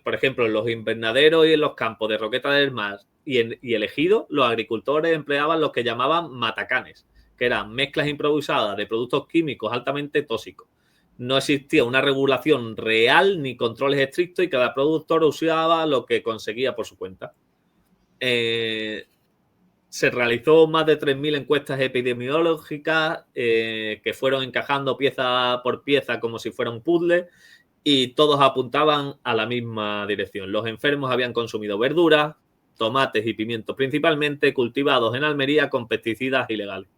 [SPEAKER 2] Por ejemplo, en los invernaderos y en los campos de Roqueta del Mar y el Ejido, los agricultores empleaban los que llamaban matacanes, que eran mezclas improvisadas de productos químicos altamente tóxicos. No existía una regulación real ni controles estrictos y cada productor usaba lo que conseguía por su cuenta. Se realizó más de 3.000 encuestas epidemiológicas que fueron encajando pieza por pieza como si fuera un puzzle y todos apuntaban a la misma dirección. Los enfermos habían consumido verduras, tomates y pimientos principalmente cultivados en Almería con pesticidas ilegales.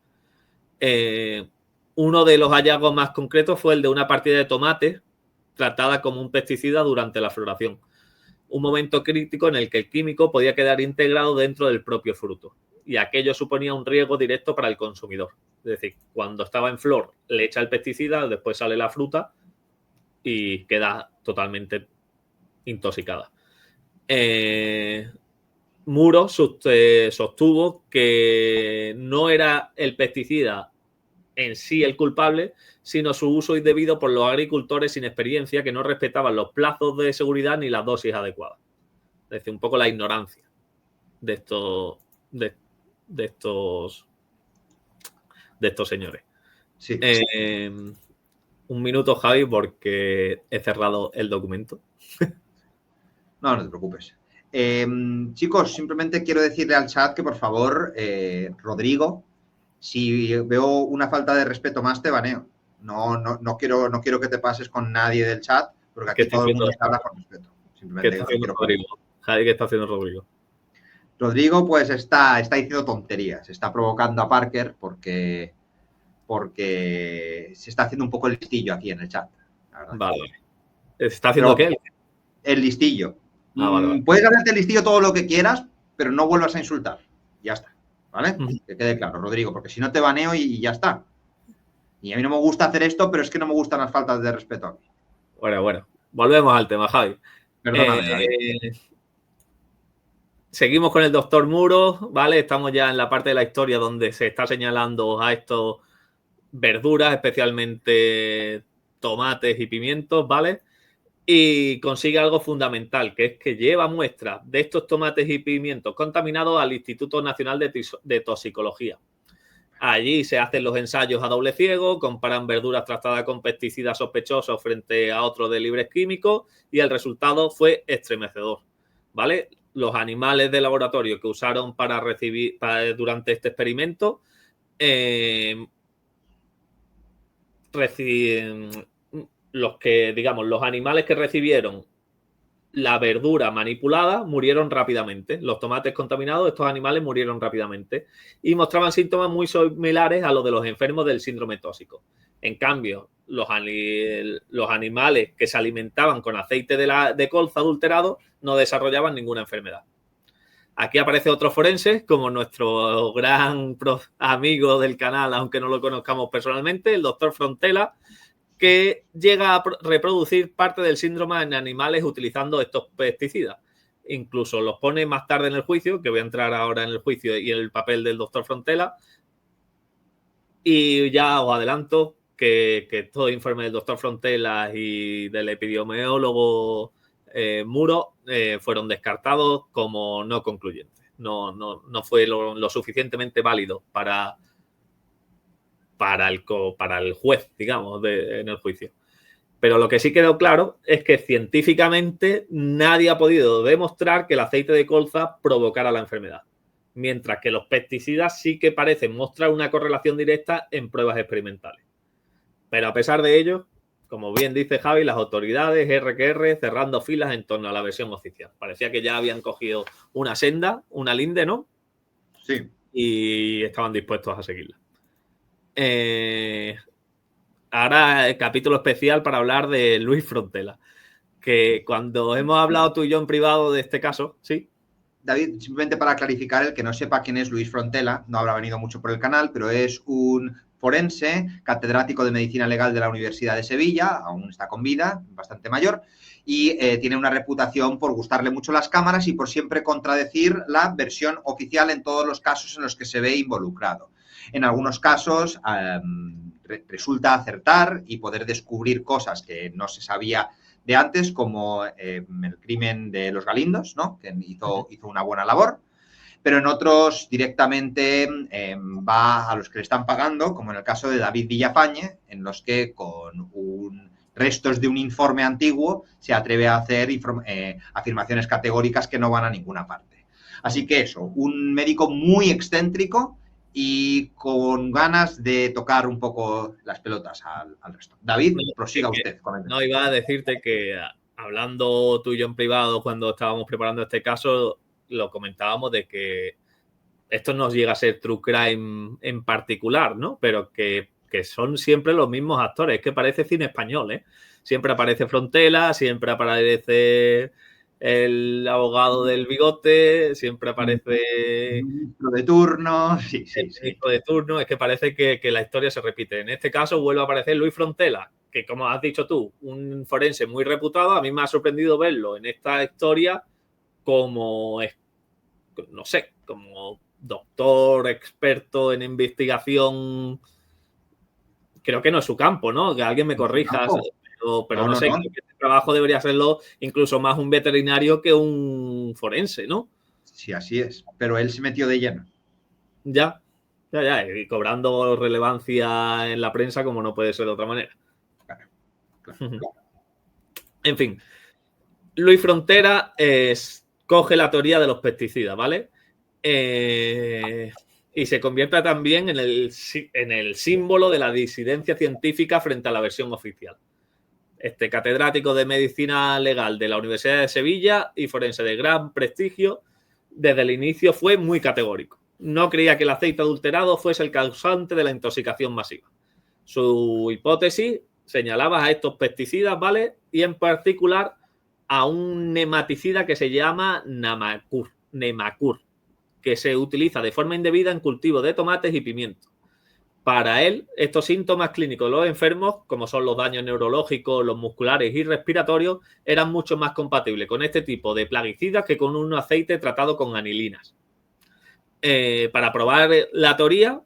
[SPEAKER 2] Uno de los hallazgos más concretos fue el de una partida de tomates tratada como un pesticida durante la floración. Un momento crítico en el que el químico podía quedar integrado dentro del propio fruto y aquello suponía un riesgo directo para el consumidor. Es decir, cuando estaba en flor le echa el pesticida, después sale la fruta y queda totalmente intoxicada. Muro sostuvo que no era el pesticida en sí el culpable, sino su uso indebido por los agricultores sin experiencia que no respetaban los plazos de seguridad ni las dosis adecuadas. Es decir, un poco la ignorancia de estos señores.
[SPEAKER 1] Sí.
[SPEAKER 2] Un minuto, Javi, porque he cerrado el documento.
[SPEAKER 1] No te preocupes. Chicos, simplemente quiero decirle al chat que por favor, Rodrigo, si veo una falta de respeto más, te baneo. No quiero que te pases con nadie del chat, porque aquí todo el mundo se habla con respeto.
[SPEAKER 2] Simplemente ¿Qué está haciendo Rodrigo? Javi, ¿qué está haciendo Rodrigo?
[SPEAKER 1] Rodrigo, pues está diciendo tonterías. Está provocando a Parker porque se está haciendo un poco el listillo aquí en el chat.
[SPEAKER 2] Vale. ¿Está haciendo qué?
[SPEAKER 1] El listillo.
[SPEAKER 2] Vale.
[SPEAKER 1] Puedes hacerte el listillo todo lo que quieras, pero no vuelvas a insultar. Ya está. ¿Vale? Que quede claro, Rodrigo, porque si no te baneo y ya está. Y a mí no me gusta hacer esto, pero es que no me gustan las faltas de respeto a mí.
[SPEAKER 2] Bueno. Volvemos al tema, Javi.
[SPEAKER 1] Perdóname, David.
[SPEAKER 2] Seguimos con el doctor Muro, ¿vale? Estamos ya en la parte de la historia donde se está señalando a estos verduras, especialmente tomates y pimientos, ¿vale? Y consigue algo fundamental, que es que lleva muestras de estos tomates y pimientos contaminados al Instituto Nacional de Toxicología. Allí se hacen los ensayos a doble ciego, comparan verduras tratadas con pesticidas sospechosos frente a otros de libres químicos y el resultado fue estremecedor, ¿vale? Los animales de laboratorio que usaron durante este experimento los animales que recibieron la verdura manipulada murieron rápidamente. Los tomates contaminados, estos animales murieron rápidamente y mostraban síntomas muy similares a los de los enfermos del síndrome tóxico. En cambio, los animales que se alimentaban con aceite de colza adulterado no desarrollaban ninguna enfermedad. Aquí aparece otro forense, como nuestro gran amigo del canal, aunque no lo conozcamos personalmente, el doctor Frontela, que llega a reproducir parte del síndrome en animales utilizando estos pesticidas. Incluso los pone más tarde en el juicio, que voy a entrar ahora en el juicio y en el papel del doctor Frontela. Y ya os adelanto que todo informe del doctor Frontela y del epidemiólogo Muro fueron descartados como no concluyentes. No fue lo suficientemente válido para el juez, digamos, en el juicio. Pero lo que sí quedó claro es que científicamente nadie ha podido demostrar que el aceite de colza provocara la enfermedad, mientras que los pesticidas sí que parecen mostrar una correlación directa en pruebas experimentales. Pero a pesar de ello, como bien dice Javi, las autoridades RQR cerrando filas en torno a la versión oficial. Parecía que ya habían cogido una senda, una linde, ¿no?
[SPEAKER 1] Sí.
[SPEAKER 2] Y estaban dispuestos a seguirla. Ahora el capítulo especial para hablar de Luis Frontela, que cuando hemos hablado tú y yo en privado de este caso, ¿sí?
[SPEAKER 1] David, simplemente para clarificar, el que no sepa quién es Luis Frontela, no habrá venido mucho por el canal, pero es un forense, catedrático de Medicina Legal de la Universidad de Sevilla, aún está con vida, bastante mayor, y tiene una reputación por gustarle mucho las cámaras y por siempre contradecir la versión oficial en todos los casos en los que se ve involucrado. En algunos casos resulta acertar y poder descubrir cosas que no se sabía de antes, como el crimen de los Galindos, ¿no? Que hizo una buena labor. Pero en otros directamente va a los que le están pagando, como en el caso de David Villafañe, en los que con restos de un informe antiguo se atreve a hacer afirmaciones categóricas que no van a ninguna parte. Así que eso, un médico muy excéntrico y con ganas de tocar un poco las pelotas al resto. David, prosiga usted.
[SPEAKER 2] No, iba a decirte que hablando tú y yo en privado cuando estábamos preparando este caso, lo comentábamos de que esto no llega a ser true crime en particular, ¿no? Pero que son siempre los mismos actores. Es que parece cine español, ¿eh? Siempre aparece Frontela, siempre aparece el abogado del bigote, siempre aparece
[SPEAKER 1] el ministro de turno. Sí.
[SPEAKER 2] El ministro de turno. Es que parece que la historia se repite. En este caso vuelve a aparecer Luis Frontela, que como has dicho tú, un forense muy reputado. A mí me ha sorprendido verlo en esta historia como, no sé, como doctor experto en investigación. Creo que no es su campo, ¿no? Que alguien me corrija, pero no sé, creo que este trabajo debería serlo incluso más un veterinario que un forense, ¿no?
[SPEAKER 1] Sí, así es, pero él se metió de lleno.
[SPEAKER 2] Ya, y cobrando relevancia en la prensa como no puede ser de otra manera. Claro. En fin, Luis Frontera coge la teoría de los pesticidas, ¿vale? Y se convierte también en el símbolo de la disidencia científica frente a la versión oficial. Este catedrático de Medicina Legal de la Universidad de Sevilla y forense de gran prestigio, desde el inicio fue muy categórico. No creía que el aceite adulterado fuese el causante de la intoxicación masiva. Su hipótesis señalaba a estos pesticidas, ¿vale? Y en particular a un nematicida que se llama Nemacur, que se utiliza de forma indebida en cultivo de tomates y pimientos. Para él, estos síntomas clínicos de los enfermos, como son los daños neurológicos, los musculares y respiratorios, eran mucho más compatibles con este tipo de plaguicidas que con un aceite tratado con anilinas. Para probar la teoría,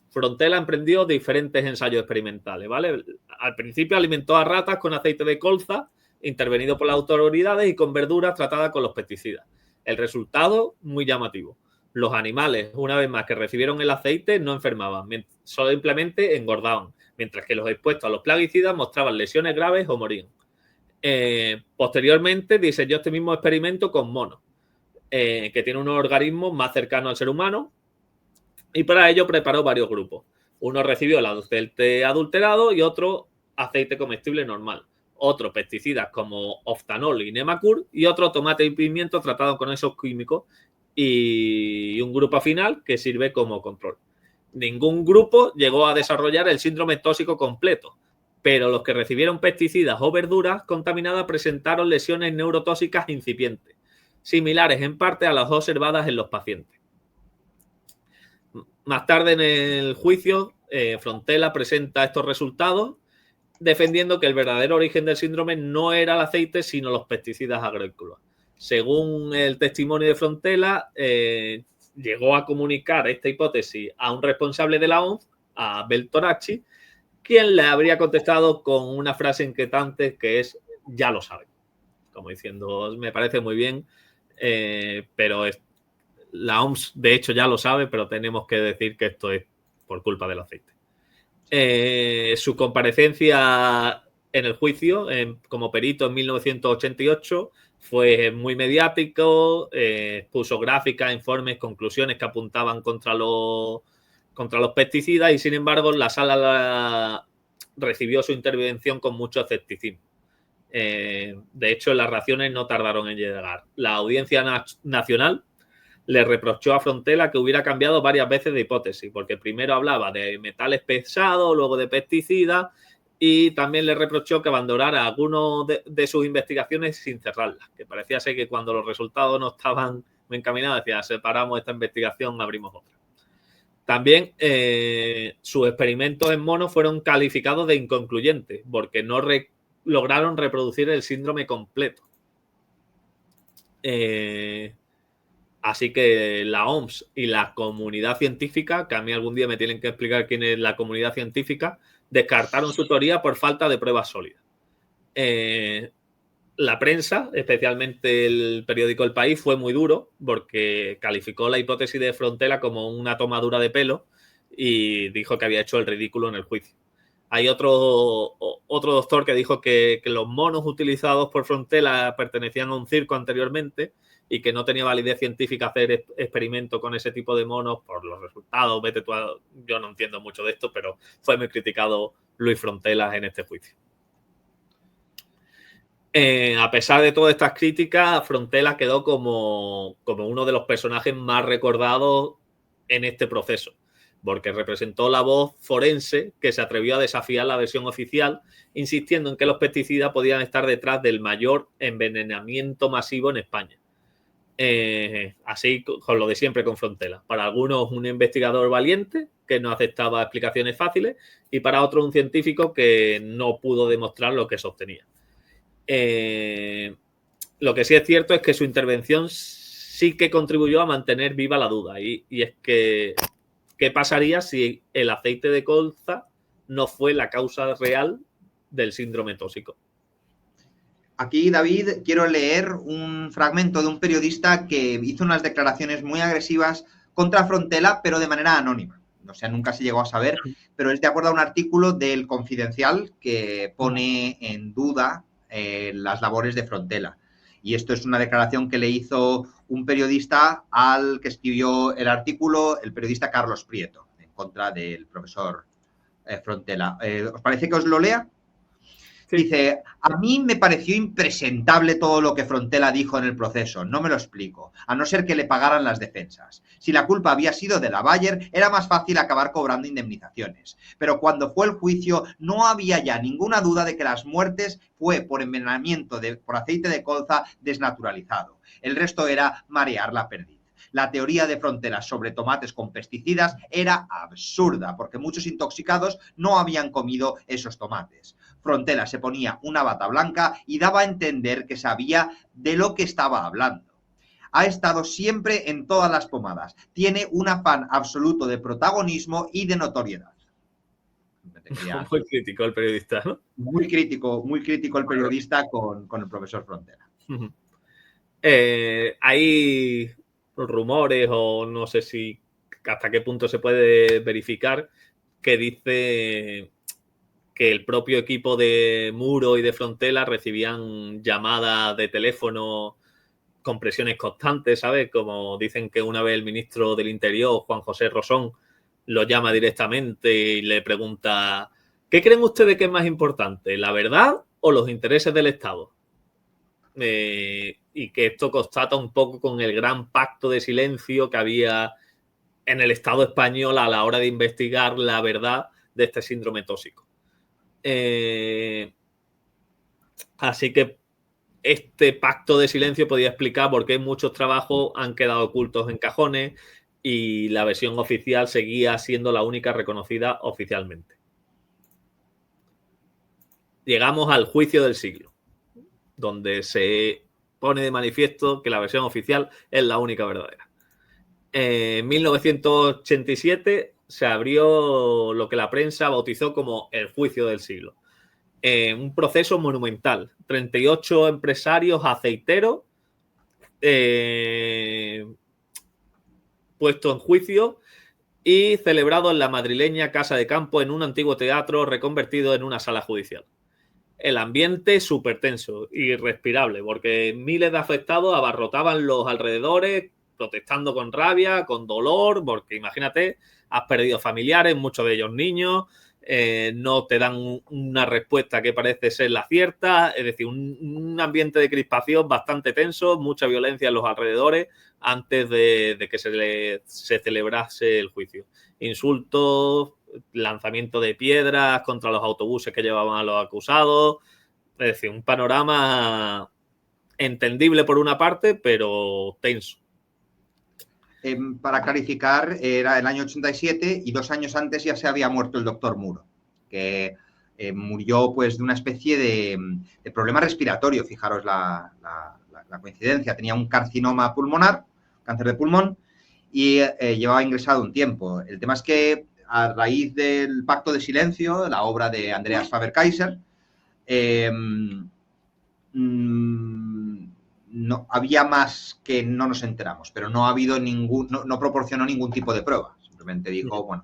[SPEAKER 2] Frontela emprendió diferentes ensayos experimentales, ¿vale? Al principio alimentó a ratas con aceite de colza, intervenido por las autoridades, y con verduras tratadas con los pesticidas. El resultado, muy llamativo. Los animales, una vez más que recibieron el aceite, no enfermaban, simplemente engordaban, mientras que los expuestos a los plaguicidas mostraban lesiones graves o morían. Posteriormente diseñó este mismo experimento con monos, que tiene unos organismos más cercanos al ser humano, y para ello preparó varios grupos. Uno recibió el aceite adulterado y otro aceite comestible normal. Otros pesticidas como oftanol y Nemacur, y otro tomate y pimiento tratados con esos químicos, y un grupo final que sirve como control. Ningún grupo llegó a desarrollar el síndrome tóxico completo, pero los que recibieron pesticidas o verduras contaminadas presentaron lesiones neurotóxicas incipientes, similares en parte a las observadas en los pacientes. Más tarde en el juicio, Frontela presenta estos resultados defendiendo que el verdadero origen del síndrome no era el aceite, sino los pesticidas agrícolas. Según el testimonio de Frontela, llegó a comunicar esta hipótesis a un responsable de la OMS, a Beltoracci, quien le habría contestado con una frase inquietante que es: ya lo saben. Como diciendo, me parece muy bien, pero la OMS de hecho ya lo sabe, pero tenemos que decir que esto es por culpa del aceite. Su comparecencia en el juicio como perito en 1988 fue muy mediático, puso gráficas, informes, conclusiones que apuntaban contra los pesticidas, y sin embargo la sala recibió su intervención con mucho escepticismo. De hecho, las reacciones no tardaron en llegar. La Audiencia Nacional le reprochó a Frontela que hubiera cambiado varias veces de hipótesis, porque primero hablaba de metales pesados, luego de pesticidas, y también le reprochó que abandonara algunas de sus investigaciones sin cerrarlas, que parecía ser que cuando los resultados no estaban muy encaminados decía: separamos esta investigación, abrimos otra. También sus experimentos en monos fueron calificados de inconcluyentes porque no lograron reproducir el síndrome completo. Así que la OMS y la comunidad científica, que a mí algún día me tienen que explicar quién es la comunidad científica, descartaron su teoría por falta de pruebas sólidas. La prensa, especialmente el periódico El País, fue muy duro porque calificó la hipótesis de Frontela como una tomadura de pelo y dijo que había hecho el ridículo en el juicio. Hay otro doctor que dijo que los monos utilizados por Frontela pertenecían a un circo anteriormente y que no tenía validez científica hacer experimento con ese tipo de monos por los resultados. Yo no entiendo mucho de esto, pero fue muy criticado Luis Frontelas en este juicio. A pesar de todas estas críticas, Frontela quedó como uno de los personajes más recordados en este proceso, porque representó la voz forense que se atrevió a desafiar la versión oficial, insistiendo en que los pesticidas podían estar detrás del mayor envenenamiento masivo en España. Así con lo de siempre con Frontela. Para algunos un investigador valiente que no aceptaba explicaciones fáciles y para otros un científico que no pudo demostrar lo que sostenía. Lo que sí es cierto es que su intervención sí que contribuyó a mantener viva la duda y es que ¿qué pasaría si el aceite de colza no fue la causa real del síndrome tóxico?
[SPEAKER 1] Aquí, David, quiero leer un fragmento de un periodista que hizo unas declaraciones muy agresivas contra Frontela, pero de manera anónima. O sea, nunca se llegó a saber, pero él te acuerda un artículo del Confidencial que pone en duda las labores de Frontela. Y esto es una declaración que le hizo un periodista al que escribió el artículo, el periodista Carlos Prieto, en contra del profesor Frontela. ¿Os parece que os lo lea? Sí. Dice, a mí me pareció impresentable todo lo que Frontela dijo en el proceso, no me lo explico, a no ser que le pagaran las defensas. Si la culpa había sido de la Bayer, era más fácil acabar cobrando indemnizaciones. Pero cuando fue el juicio, no había ya ninguna duda de que las muertes fue por envenenamiento por aceite de colza desnaturalizado. El resto era marear la perdiz. La teoría de Frontera sobre tomates con pesticidas era absurda, porque muchos intoxicados no habían comido esos tomates. Frontera se ponía una bata blanca y daba a entender que sabía de lo que estaba hablando. Ha estado siempre en todas las pomadas. Tiene un afán absoluto de protagonismo y de notoriedad.
[SPEAKER 2] Muy crítico el periodista, ¿no?
[SPEAKER 1] Muy crítico el periodista con el profesor Frontera.
[SPEAKER 2] Hay rumores o no sé si hasta qué punto se puede verificar que dice que el propio equipo de Muro y de Frontela recibían llamadas de teléfono con presiones constantes, ¿sabes? Como dicen que una vez el ministro del Interior, Juan José Rosón, lo llama directamente y le pregunta ¿qué creen ustedes que es más importante, la verdad o los intereses del Estado? Y que esto constata un poco con el gran pacto de silencio que había en el Estado español a la hora de investigar la verdad de este síndrome tóxico. Así que este pacto de silencio podía explicar por qué muchos trabajos han quedado ocultos en cajones y la versión oficial seguía siendo la única reconocida oficialmente. Llegamos al juicio del siglo, donde se pone de manifiesto que la versión oficial es la única verdadera. En 1987 se abrió lo que la prensa bautizó como el juicio del siglo. Un proceso monumental. 38 empresarios aceiteros puestos en juicio y celebrado en la madrileña Casa de Campo en un antiguo teatro reconvertido en una sala judicial. El ambiente súper tenso, irrespirable, porque miles de afectados abarrotaban los alrededores, protestando con rabia, con dolor, porque imagínate, has perdido familiares, muchos de ellos niños, no te dan una respuesta que parece ser la cierta, es decir, un ambiente de crispación bastante tenso, mucha violencia en los alrededores antes de que se celebrase el juicio. Insultos, lanzamiento de piedras contra los autobuses que llevaban a los acusados, es decir, un panorama entendible por una parte, pero tenso.
[SPEAKER 1] para clarificar, era el año 87 y 2 años antes ya se había muerto el doctor Muro, que murió pues de una especie de problema respiratorio, fijaros la coincidencia. Tenía un carcinoma pulmonar, cáncer de pulmón, y llevaba ingresado un tiempo. El tema es que a raíz del Pacto de Silencio, la obra de Andreas Faber-Kaiser, no, había más que no nos enteramos, pero no ha habido no proporcionó ningún tipo de prueba. Simplemente dijo, bueno,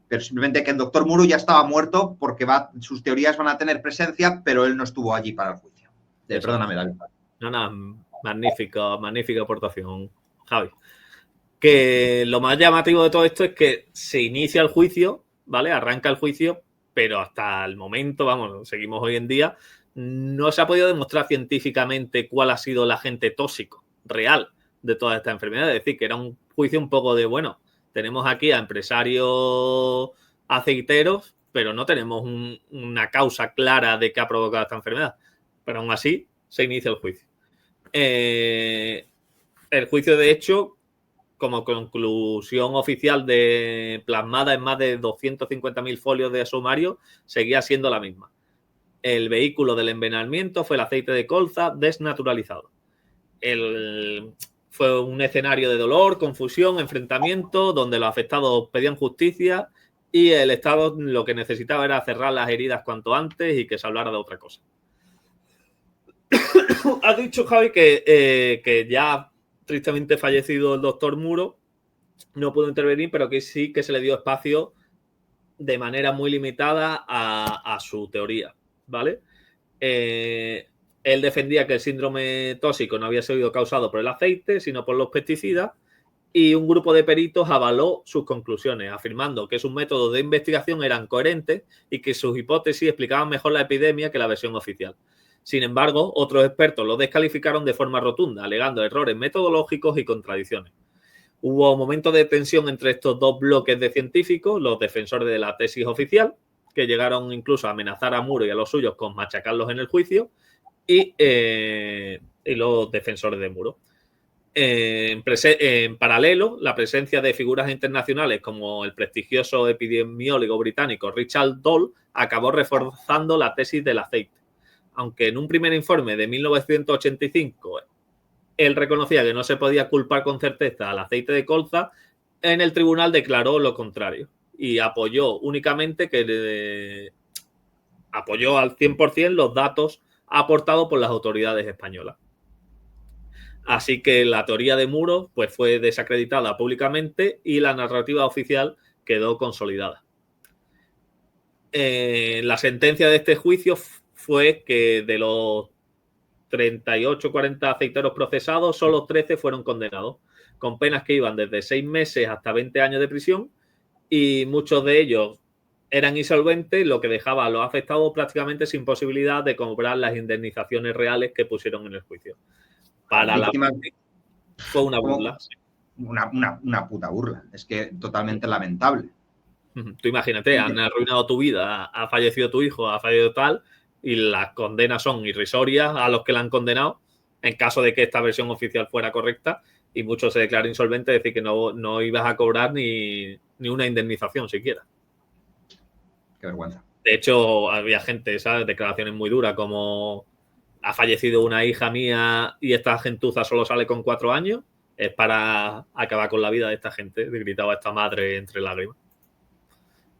[SPEAKER 1] pero simplemente que el doctor Muro ya estaba muerto porque sus teorías van a tener presencia, pero él no estuvo allí para el juicio. Perdóname, David.
[SPEAKER 2] No, magnífica aportación, Javi. Que lo más llamativo de todo esto es que se inicia el juicio, ¿vale? Arranca el juicio, pero hasta el momento, vamos, seguimos hoy en día, no se ha podido demostrar científicamente cuál ha sido el agente tóxico real de toda esta enfermedad. Es decir, que era un juicio un poco de, bueno, tenemos aquí a empresarios aceiteros, pero no tenemos una causa clara de qué ha provocado esta enfermedad. Pero aún así, se inicia el juicio. El juicio, de hecho, como conclusión oficial plasmada en más de 250.000 folios de sumario, seguía siendo la misma. El vehículo del envenenamiento fue el aceite de colza desnaturalizado. Fue un escenario de dolor, confusión, enfrentamiento, donde los afectados pedían justicia y el Estado lo que necesitaba era cerrar las heridas cuanto antes y que se hablara de otra cosa. Has dicho, Javi, que ya tristemente fallecido el doctor Muro no pudo intervenir, pero que sí que se le dio espacio de manera muy limitada a su teoría, ¿vale? Él defendía que el síndrome tóxico no había sido causado por el aceite, sino por los pesticidas, y un grupo de peritos avaló sus conclusiones, afirmando que sus métodos de investigación eran coherentes y que sus hipótesis explicaban mejor la epidemia que la versión oficial. Sin embargo, otros expertos lo descalificaron de forma rotunda, alegando errores metodológicos y contradicciones. Hubo momentos de tensión entre estos dos bloques de científicos, los defensores de la tesis oficial, que llegaron incluso a amenazar a Muro y a los suyos con machacarlos en el juicio, y los defensores de Muro. En paralelo, la presencia de figuras internacionales como el prestigioso epidemiólogo británico Richard Doll acabó reforzando la tesis del aceite. Aunque en un primer informe de 1985 él reconocía que no se podía culpar con certeza al aceite de colza, en el tribunal declaró lo contrario y apoyó únicamente apoyó al 100% los datos aportados por las autoridades españolas. Así que la teoría de Muro pues, fue desacreditada públicamente y la narrativa oficial quedó consolidada. La sentencia de este juicio fue que de los 38-40 aceiteros procesados, solo 13 fueron condenados, con penas que iban desde 6 meses hasta 20 años de prisión, y muchos de ellos eran insolventes, lo que dejaba a los afectados prácticamente sin posibilidad de cobrar las indemnizaciones reales que pusieron en el juicio. Para la víctima fue una burla.
[SPEAKER 1] Una puta burla. Es que totalmente lamentable.
[SPEAKER 2] Tú imagínate, han arruinado tu vida, ha fallecido tu hijo, ha fallecido tal, y las condenas son irrisorias a los que la han condenado, en caso de que esta versión oficial fuera correcta, y muchos se declaran insolventes, es decir, que no ibas a cobrar ni una indemnización siquiera.
[SPEAKER 1] Qué vergüenza.
[SPEAKER 2] De hecho, había gente, ¿sabes? Declaraciones muy duras, como ha fallecido una hija mía y esta gentuza solo sale con 4 años, es para acabar con la vida de esta gente, gritaba esta madre entre lágrimas.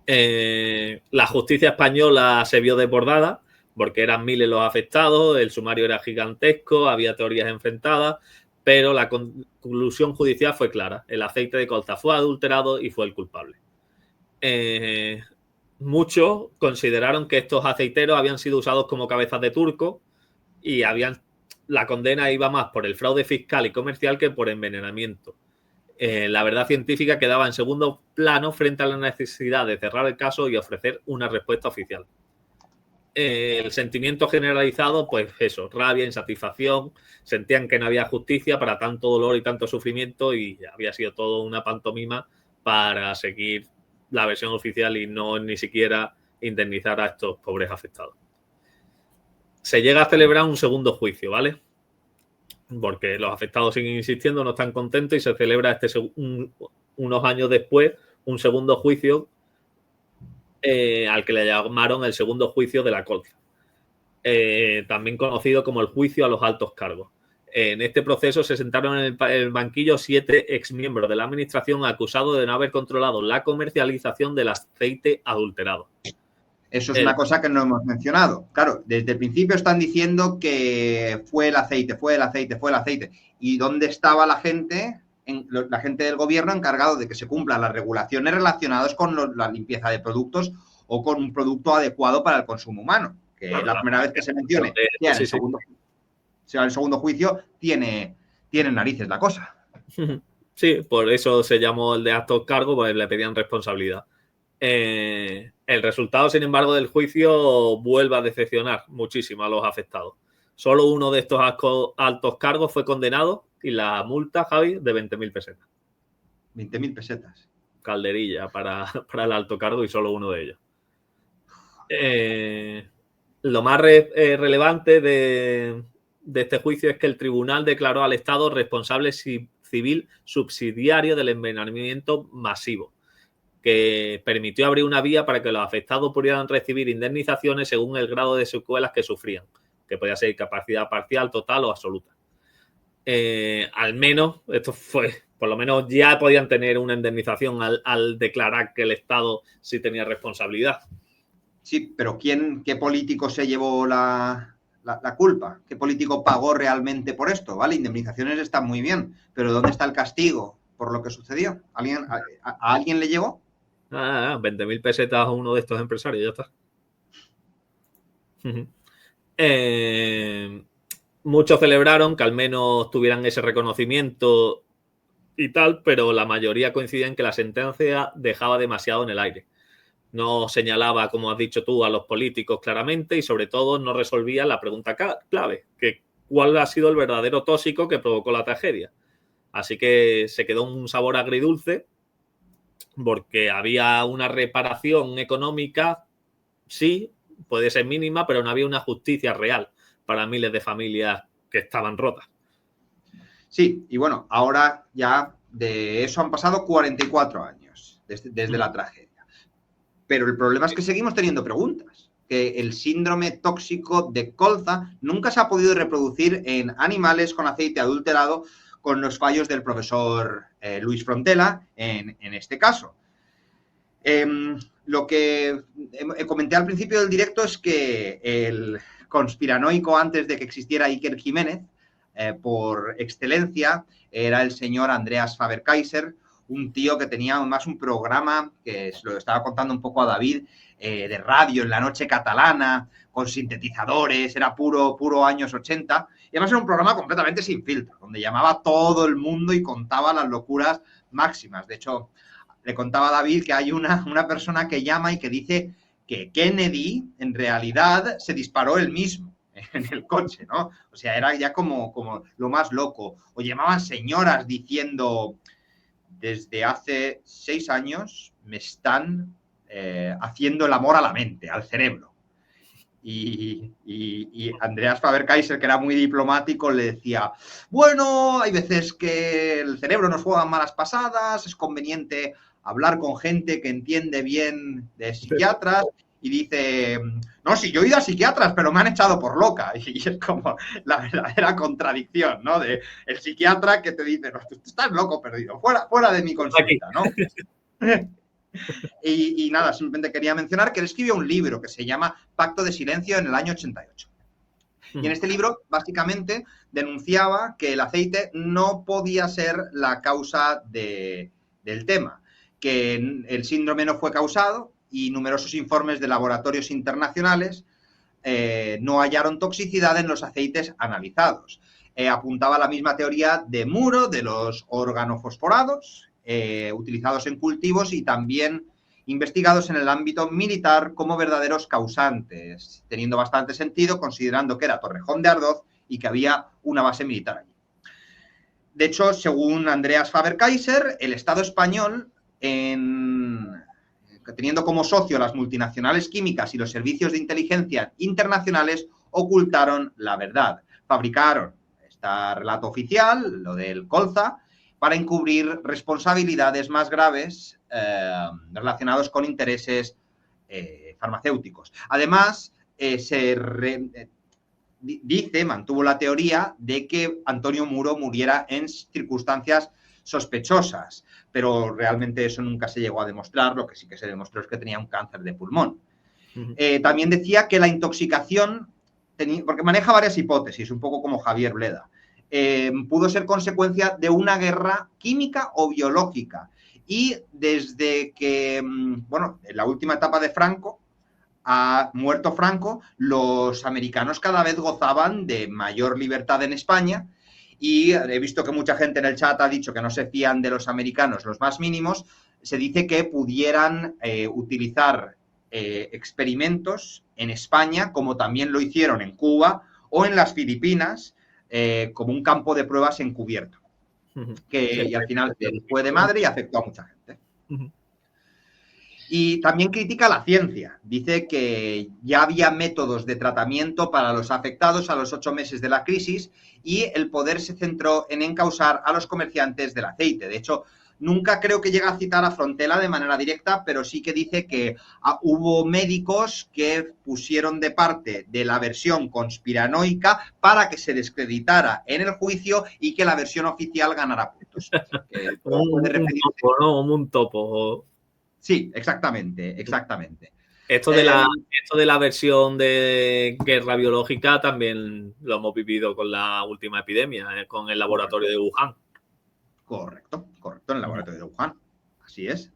[SPEAKER 2] La justicia española se vio desbordada porque eran miles los afectados, el sumario era gigantesco, había teorías enfrentadas, pero la conclusión judicial fue clara. El aceite de colza fue adulterado y fue el culpable. Muchos consideraron que estos aceiteros habían sido usados como cabezas de turco y la condena iba más por el fraude fiscal y comercial que por envenenamiento. La verdad científica quedaba en segundo plano frente a la necesidad de cerrar el caso y ofrecer una respuesta oficial. El sentimiento generalizado, pues eso, rabia, insatisfacción, sentían que no había justicia para tanto dolor y tanto sufrimiento y había sido todo una pantomima para seguir la versión oficial y no ni siquiera indemnizar a estos pobres afectados. Se llega a celebrar un segundo juicio, ¿vale? porque los afectados siguen insistiendo, no están contentos y se celebra unos años después un segundo juicio al que le llamaron el segundo juicio de la colza, también conocido como el juicio a los altos cargos. En este proceso se sentaron en el banquillo 7 exmiembros de la administración acusados de no haber controlado la comercialización del aceite adulterado.
[SPEAKER 1] Eso es una cosa que no hemos mencionado. Claro, desde el principio están diciendo que fue el aceite. ¿Y dónde estaba la gente del gobierno encargado de que se cumplan las regulaciones relacionadas con la limpieza de productos o con un producto adecuado para el consumo humano? Que es la primera vez que se mencione. El segundo juicio tiene narices la cosa.
[SPEAKER 2] Sí, por eso se llamó el de altos cargos, pues le pedían responsabilidad. El resultado, sin embargo, del juicio vuelve a decepcionar muchísimo a los afectados. Solo uno de estos altos cargos fue condenado y la multa, Javi, de 20.000 pesetas.
[SPEAKER 1] 20.000 pesetas.
[SPEAKER 2] Calderilla para el alto cargo y solo uno de ellos. Lo más relevante de este juicio es que el tribunal declaró al Estado responsable civil subsidiario del envenenamiento masivo, que permitió abrir una vía para que los afectados pudieran recibir indemnizaciones según el grado de secuelas que sufrían, que podía ser capacidad parcial, total o absoluta. Al menos, esto fue, por lo menos ya podían tener una indemnización al declarar que el Estado sí tenía responsabilidad.
[SPEAKER 1] Sí, pero ¿qué político se llevó la culpa? ¿Qué político pagó realmente por esto? ¿Vale? Indemnizaciones están muy bien, pero ¿dónde está el castigo por lo que sucedió? ¿A alguien le llegó?
[SPEAKER 2] 20.000 pesetas a uno de estos empresarios, ya está. Muchos celebraron que al menos tuvieran ese reconocimiento y tal, pero la mayoría coincidía en que la sentencia dejaba demasiado en el aire. No señalaba, como has dicho tú, a los políticos claramente y sobre todo no resolvía la pregunta clave, que cuál ha sido el verdadero tóxico que provocó la tragedia. Así que se quedó un sabor agridulce porque había una reparación económica, sí, puede ser mínima, pero no había una justicia real para miles de familias que estaban rotas.
[SPEAKER 1] Sí, y bueno, ahora ya de eso han pasado 44 años desde la tragedia. Pero el problema es que seguimos teniendo preguntas. Que el síndrome tóxico de colza nunca se ha podido reproducir en animales con aceite adulterado con los fallos del profesor Luis Frontela en este caso. Lo que comenté al principio del directo es que el conspiranoico antes de que existiera Iker Jiménez, por excelencia, era el señor Andreas Faber-Kaiser, un tío que tenía además un programa, que se lo estaba contando un poco a David, de radio en la noche catalana, con sintetizadores, era puro años 80, y además era un programa completamente sin filtro, donde llamaba a todo el mundo y contaba las locuras máximas. De hecho, le contaba a David que hay una persona que llama y que dice que Kennedy en realidad se disparó él mismo en el coche, ¿no? O sea, era ya como lo más loco. O llamaban señoras diciendo: desde hace 6 años me están haciendo el amor a la mente, al cerebro. Y Andreas Faber-Kaiser, que era muy diplomático, le decía: bueno, hay veces que el cerebro nos juega malas pasadas, es conveniente hablar con gente que entiende bien de psiquiatras. Y dice: no, sí, yo he ido a psiquiatras, pero me han echado por loca. Y es como la verdadera contradicción, ¿no? De el psiquiatra que te dice: no, tú estás loco perdido, fuera de mi consulta, ¿no? Y nada, simplemente quería mencionar que él escribió un libro que se llama Pacto de Silencio en el año 88. Y en este libro, básicamente, denunciaba que el aceite no podía ser la causa del tema, que el síndrome no fue causado y numerosos informes de laboratorios internacionales no hallaron toxicidad en los aceites analizados. Apuntaba la misma teoría de Muro, de los organofosforados, utilizados en cultivos y también investigados en el ámbito militar como verdaderos causantes, teniendo bastante sentido considerando que era Torrejón de Ardoz y que había una base militar allí. De hecho, según Andreas Faber-Kaiser, el Estado español, teniendo como socio las multinacionales químicas y los servicios de inteligencia internacionales, ocultaron la verdad. Fabricaron este relato oficial, lo del colza, para encubrir responsabilidades más graves relacionadas con intereses farmacéuticos. Además, mantuvo la teoría de que Antonio Muro muriera en circunstancias sospechosas, pero realmente eso nunca se llegó a demostrar. Lo que sí que se demostró es que tenía un cáncer de pulmón. También decía que la intoxicación, porque maneja varias hipótesis, un poco como Javier Bleda, pudo ser consecuencia de una guerra química o biológica. Y desde que, bueno, en la última etapa de Franco, ha muerto Franco, los americanos cada vez gozaban de mayor libertad en España, y he visto que mucha gente en el chat ha dicho que no se fían de los americanos los más mínimos. Se dice que pudieran utilizar experimentos en España, como también lo hicieron en Cuba o en las Filipinas, como un campo de pruebas encubierto, y al final fue de madre y afectó a mucha gente. Y también critica la ciencia. Dice que ya había métodos de tratamiento para los afectados a los 8 meses de la crisis, y el poder se centró en encausar a los comerciantes del aceite. De hecho, nunca creo que llegue a citar a Frontela de manera directa, pero sí que dice que hubo médicos que pusieron de parte de la versión conspiranoica para que se descreditara en el juicio y que la versión oficial ganara puntos.
[SPEAKER 2] Un topo.
[SPEAKER 1] Sí, exactamente, exactamente.
[SPEAKER 2] Esto de la versión de guerra biológica también lo hemos vivido con la última epidemia, con el laboratorio de Wuhan.
[SPEAKER 1] Correcto, en el laboratorio de Wuhan. Así es,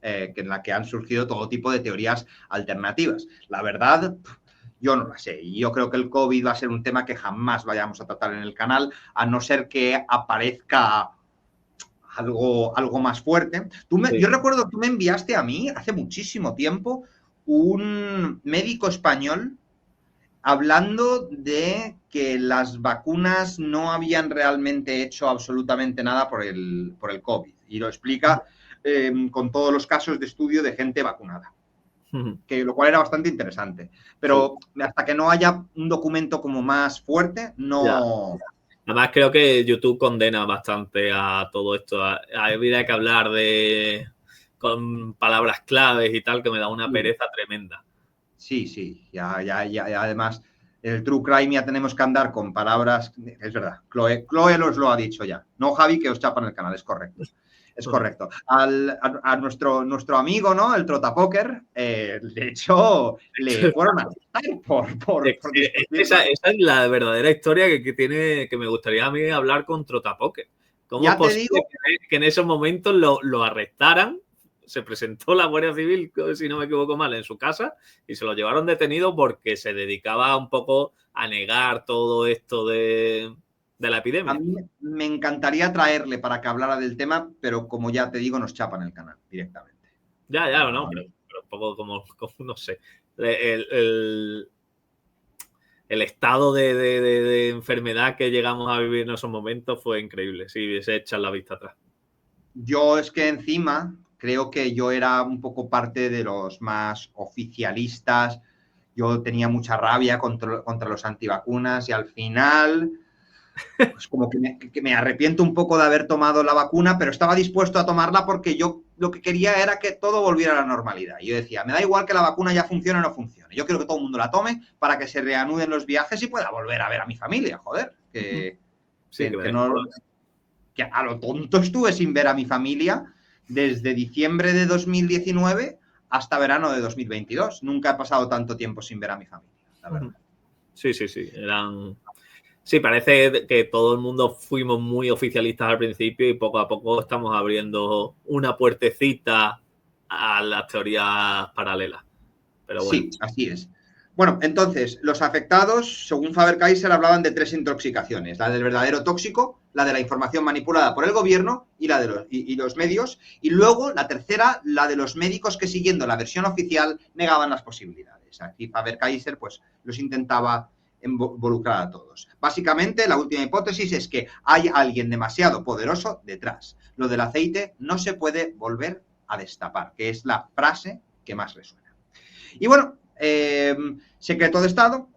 [SPEAKER 1] que en la que han surgido todo tipo de teorías alternativas. La verdad, yo no la sé. Y yo creo que el COVID va a ser un tema que jamás vayamos a tratar en el canal, a no ser que aparezca algo más fuerte. Yo recuerdo que tú me enviaste a mí, hace muchísimo tiempo, un médico español hablando de que las vacunas no habían realmente hecho absolutamente nada por el COVID. Y lo explica con todos los casos de estudio de gente vacunada. Lo cual era bastante interesante. Pero hasta que no haya un documento como más fuerte, no...
[SPEAKER 2] Ya. Además, creo que YouTube condena bastante a todo esto. Habría que hablar con palabras claves y tal, que me da una pereza tremenda.
[SPEAKER 1] Sí. Ya, además, el True Crime ya tenemos que andar con palabras. Es verdad, Chloe os lo ha dicho ya. No, Javi, que os chapan el canal, es correcto. Es correcto. A nuestro amigo, ¿no? El Trotapoker, de hecho, le fueron a por
[SPEAKER 2] esa es la verdadera historia que me gustaría a mí hablar con Trotapoker. ¿Cómo es posible que en esos momentos lo arrestaran? Se presentó la Guardia Civil, si no me equivoco mal, en su casa, y se lo llevaron detenido porque se dedicaba un poco a negar todo esto de la epidemia.
[SPEAKER 1] A mí me encantaría traerle para que hablara del tema, pero como ya te digo, nos chapan el canal directamente.
[SPEAKER 2] Ya, no, pero un poco como no sé. El estado de enfermedad que llegamos a vivir en esos momentos fue increíble, si se echa la vista atrás.
[SPEAKER 1] Yo es que encima creo que yo era un poco parte de los más oficialistas. Yo tenía mucha rabia contra los antivacunas, y al final... pues como que me arrepiento un poco de haber tomado la vacuna, pero estaba dispuesto a tomarla porque yo lo que quería era que todo volviera a la normalidad. Y yo decía, me da igual que la vacuna ya funcione o no funcione. Yo quiero que todo el mundo la tome para que se reanuden los viajes y pueda volver a ver a mi familia, joder. Que a lo tonto estuve sin ver a mi familia desde diciembre de 2019 hasta verano de 2022. Nunca he pasado tanto tiempo sin ver a mi familia, la verdad.
[SPEAKER 2] Sí. Sí, parece que todo el mundo fuimos muy oficialistas al principio y poco a poco estamos abriendo una puertecita a las teorías paralelas. Pero bueno.
[SPEAKER 1] Sí, así es. Bueno, entonces, los afectados, según Faber-Kaiser, hablaban de 3 intoxicaciones. La del verdadero tóxico, la de la información manipulada por el gobierno y la de los medios. Y luego, la tercera, la de los médicos que, siguiendo la versión oficial, negaban las posibilidades. Aquí Faber-Kaiser pues, los intentaba involucrar a todos. Básicamente, la última hipótesis es que hay alguien demasiado poderoso detrás. Lo del aceite no se puede volver a destapar, que es la frase que más resuena. Y bueno, secreto de Estado,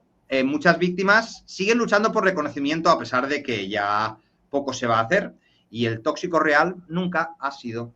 [SPEAKER 1] muchas víctimas siguen luchando por reconocimiento a pesar de que ya poco se va a hacer y el tóxico real nunca ha sido